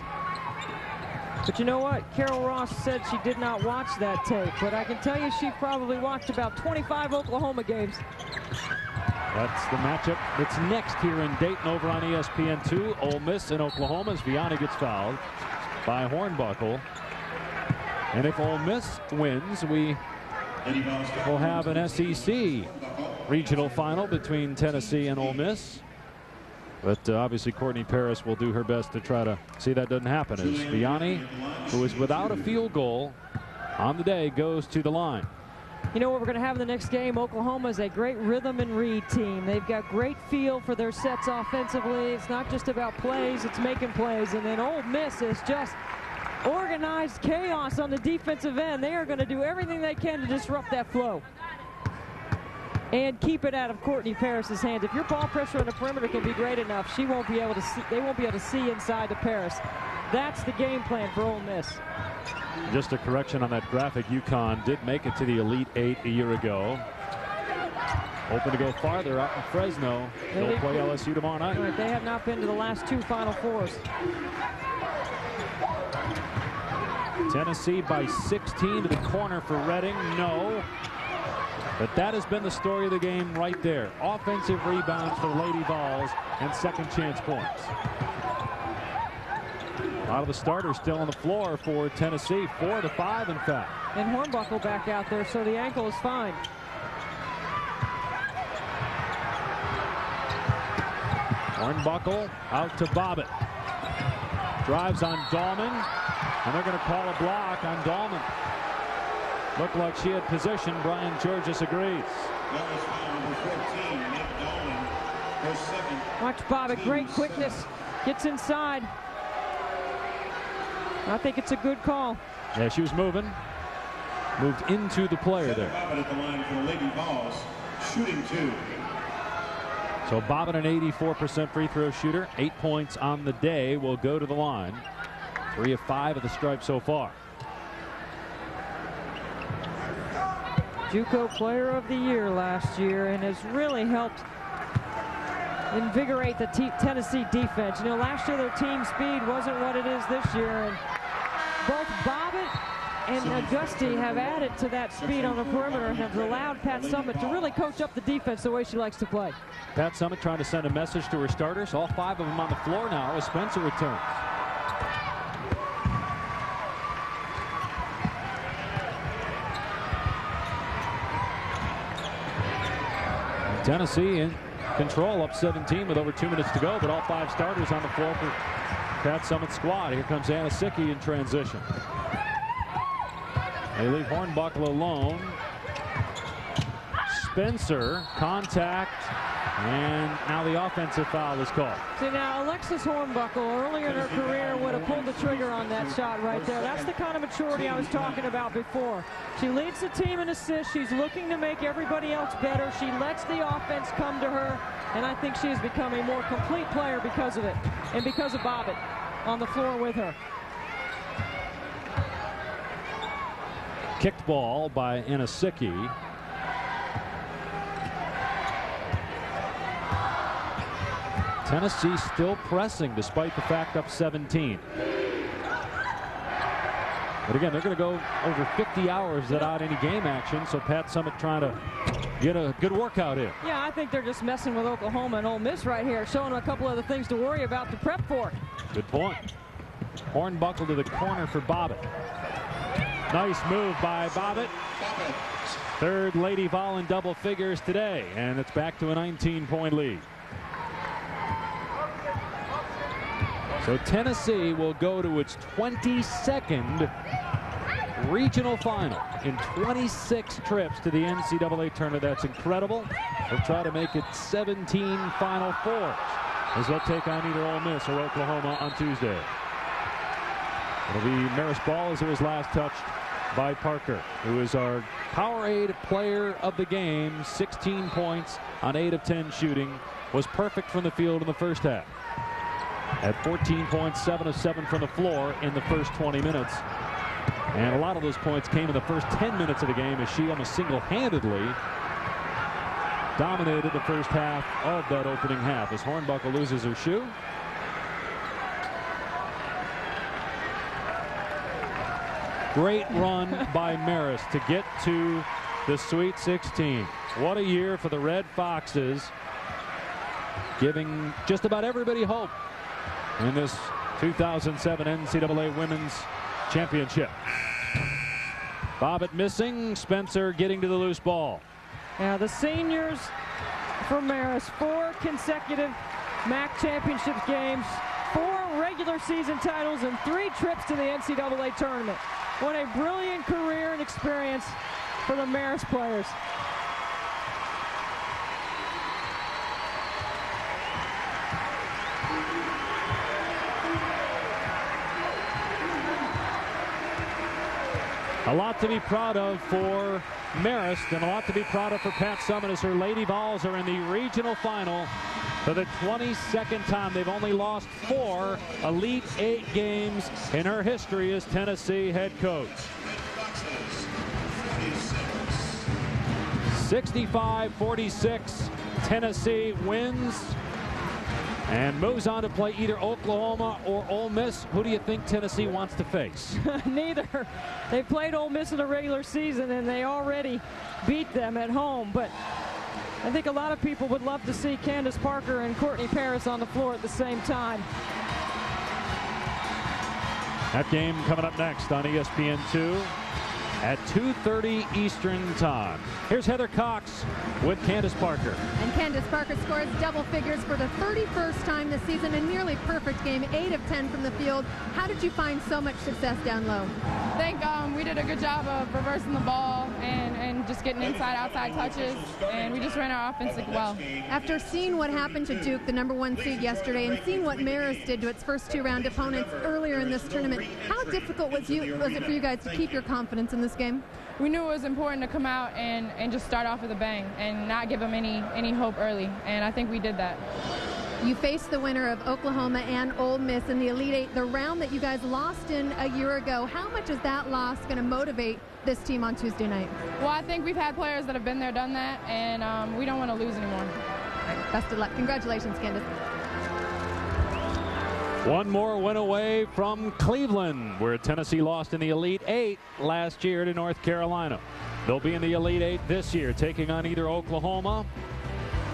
But you know what? Carol Ross said she did not watch that tape, but I can tell you she probably watched about 25 Oklahoma games. That's the matchup that's next here in Dayton over on ESPN2. Ole Miss and Oklahoma as Vianney gets fouled by Hornbuckle. And if Ole Miss wins, we will have an SEC regional final between Tennessee and Ole Miss. But obviously Courtney Paris will do her best to try to see that doesn't happen, as Vianney, who is without a field goal on the day, goes to the line. You know what we're going to have in the next game? Oklahoma is a great rhythm and read team. They've got great feel for their sets offensively. It's not just about plays, it's making plays. And then Ole Miss is just organized chaos on the defensive end. They are going to do everything they can to disrupt that flow and keep it out of Courtney Paris's hands. If your ball pressure on the perimeter can be great enough, she won't be able to see, they won't be able to see inside to Paris. that's the game plan for Ole Miss. Just a correction on that graphic. UConn did make it to the Elite Eight a year ago. Hoping to go farther out in Fresno. They'll play LSU tomorrow night. Right, they have not been to the last 2 Final Fours. Tennessee by 16 to the corner for Redding. No. But that has been the story of the game right there. Offensive rebounds for the Lady Vols and second chance points. A lot of the starters still on the floor for Tennessee. 4 to 5, in fact. And Hornbuckle back out there, so the ankle is fine. Hornbuckle out to Bobbitt. Drives on Dahlman. And they're going to call a block on Dahlman. Looked like she had position. Brian Georges agrees. Watch Bobbitt, great quickness. Gets inside. I think it's a good call. Yeah, she was moving. Moved into the player there. Bobbitt at the line for the Lady Vols, shooting 2. So Bobbitt, an 84% free throw shooter. 8 points on the day, will go to the line. 3 of 5 at the stripe so far. JUCO Player of the Year last year and has really helped invigorate the Tennessee defense. You know, last year their team speed wasn't what it is this year, and both Bobbitt and Auguste have added to that speed on the perimeter and have allowed Pat Summitt to really coach up the defense the way she likes to play. Pat Summitt trying to send a message to her starters. All 5 of them on the floor now as Spencer returns. Tennessee in control, up 17 with over 2 minutes to go, but all 5 starters on the floor for Pat Summitt's squad. Here comes Anna Sickey in transition. They leave Hornbuckle alone. Spencer, contact, and now the offensive foul is called. See, now Alexis Hornbuckle earlier in her career would have pulled the trigger on that shot right there. That's the kind of maturity I was talking about before. She leads the team in assists. She's looking to make everybody else better. She lets the offense come to her, and I think she has become a more complete player because of it, and because of Bobbitt on the floor with her. Kicked ball by Anna Sickey. Tennessee still pressing despite the fact up 17. But again, they're going to go over 50 hours without any game action, so Pat Summitt trying to get a good workout in. Yeah, I think they're just messing with Oklahoma and Ole Miss right here, showing them a couple other things to worry about to prep for. Good point. Hornbuckle to the corner for Bobbitt. Nice move by Bobbitt. Third Lady Vol in double figures today, and it's back to a 19-point lead. So Tennessee will go to its 22nd regional final in 26 trips to the NCAA tournament. That's incredible. They'll try to make it 17 Final Fours as they'll take on either Ole Miss or Oklahoma on Tuesday. It'll be Marist ball as it was last touched by Parker, who is our Powerade player of the game. 16 points on 8 of 10 shooting. Was perfect from the field in the first half. At 14 points, 7 of 7 from the floor in the first 20 minutes. And a lot of those points came in the first 10 minutes of the game as she almost single-handedly dominated the first half of that opening half as Hornbuckle loses her shoe. Great run by Marist to get to the Sweet 16. What a year for the Red Foxes, giving just about everybody hope in this 2007 NCAA Women's Championship. Bobbitt missing, Spencer getting to the loose ball. Now the seniors for Marist, 4 consecutive MAC championship games, 4 regular season titles, and 3 trips to the NCAA tournament. What a brilliant career and experience for the Marist players. A lot to be proud of for Marist and a lot to be proud of for Pat Summitt as her Lady Vols are in the regional final For the 22nd time, they've only lost 4 Elite 8 games in her history as Tennessee head coach. 65-46, Tennessee wins and moves on to play either Oklahoma or Ole Miss. Who do you think Tennessee wants to face? Neither. They played Ole Miss in the regular season, and they already beat them at home. But I think a lot of people would love to see Candace Parker and Courtney Paris on the floor at the same time. That game coming up next on ESPN2 at 2:30 Eastern Time. Here's Heather Cox with Candace Parker. And Candace Parker scores double figures for the 31st time this season. A nearly perfect game, 8 of 10 from the field. How did you find so much success down low? I think we did a good job of reversing the ball and just getting inside, outside touches, and we just ran our offense well. After seeing what happened to Duke, the #1 seed yesterday, and seeing what Marist did to its first 2-round opponents earlier in this tournament, how difficult was it for you guys to keep your confidence in this game? We knew it was important to come out and just start off with a bang and not give them any hope early, and I think we did that. You faced the winner of Oklahoma and Ole Miss in the Elite Eight, the round that you guys lost in a year ago. How much is that loss going to motivate this team on Tuesday night? Well, I think we've had players that have been there, done that, and we don't want to lose anymore. Best of luck. Congratulations, Candace. One more win away from Cleveland, where Tennessee lost in the Elite Eight last year to North Carolina. They'll be in the Elite Eight this year, taking on either Oklahoma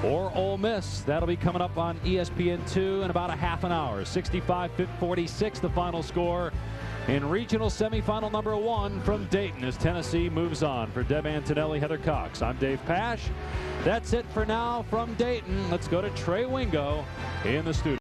or Ole Miss. That'll be coming up on ESPN2 in about a half an hour. 65-46 the final score in regional semifinal #1 from Dayton as Tennessee moves on. For Deb Antonelli, Heather Cox, I'm Dave Pash. That's it for now from Dayton. Let's go to Trey Wingo in the studio.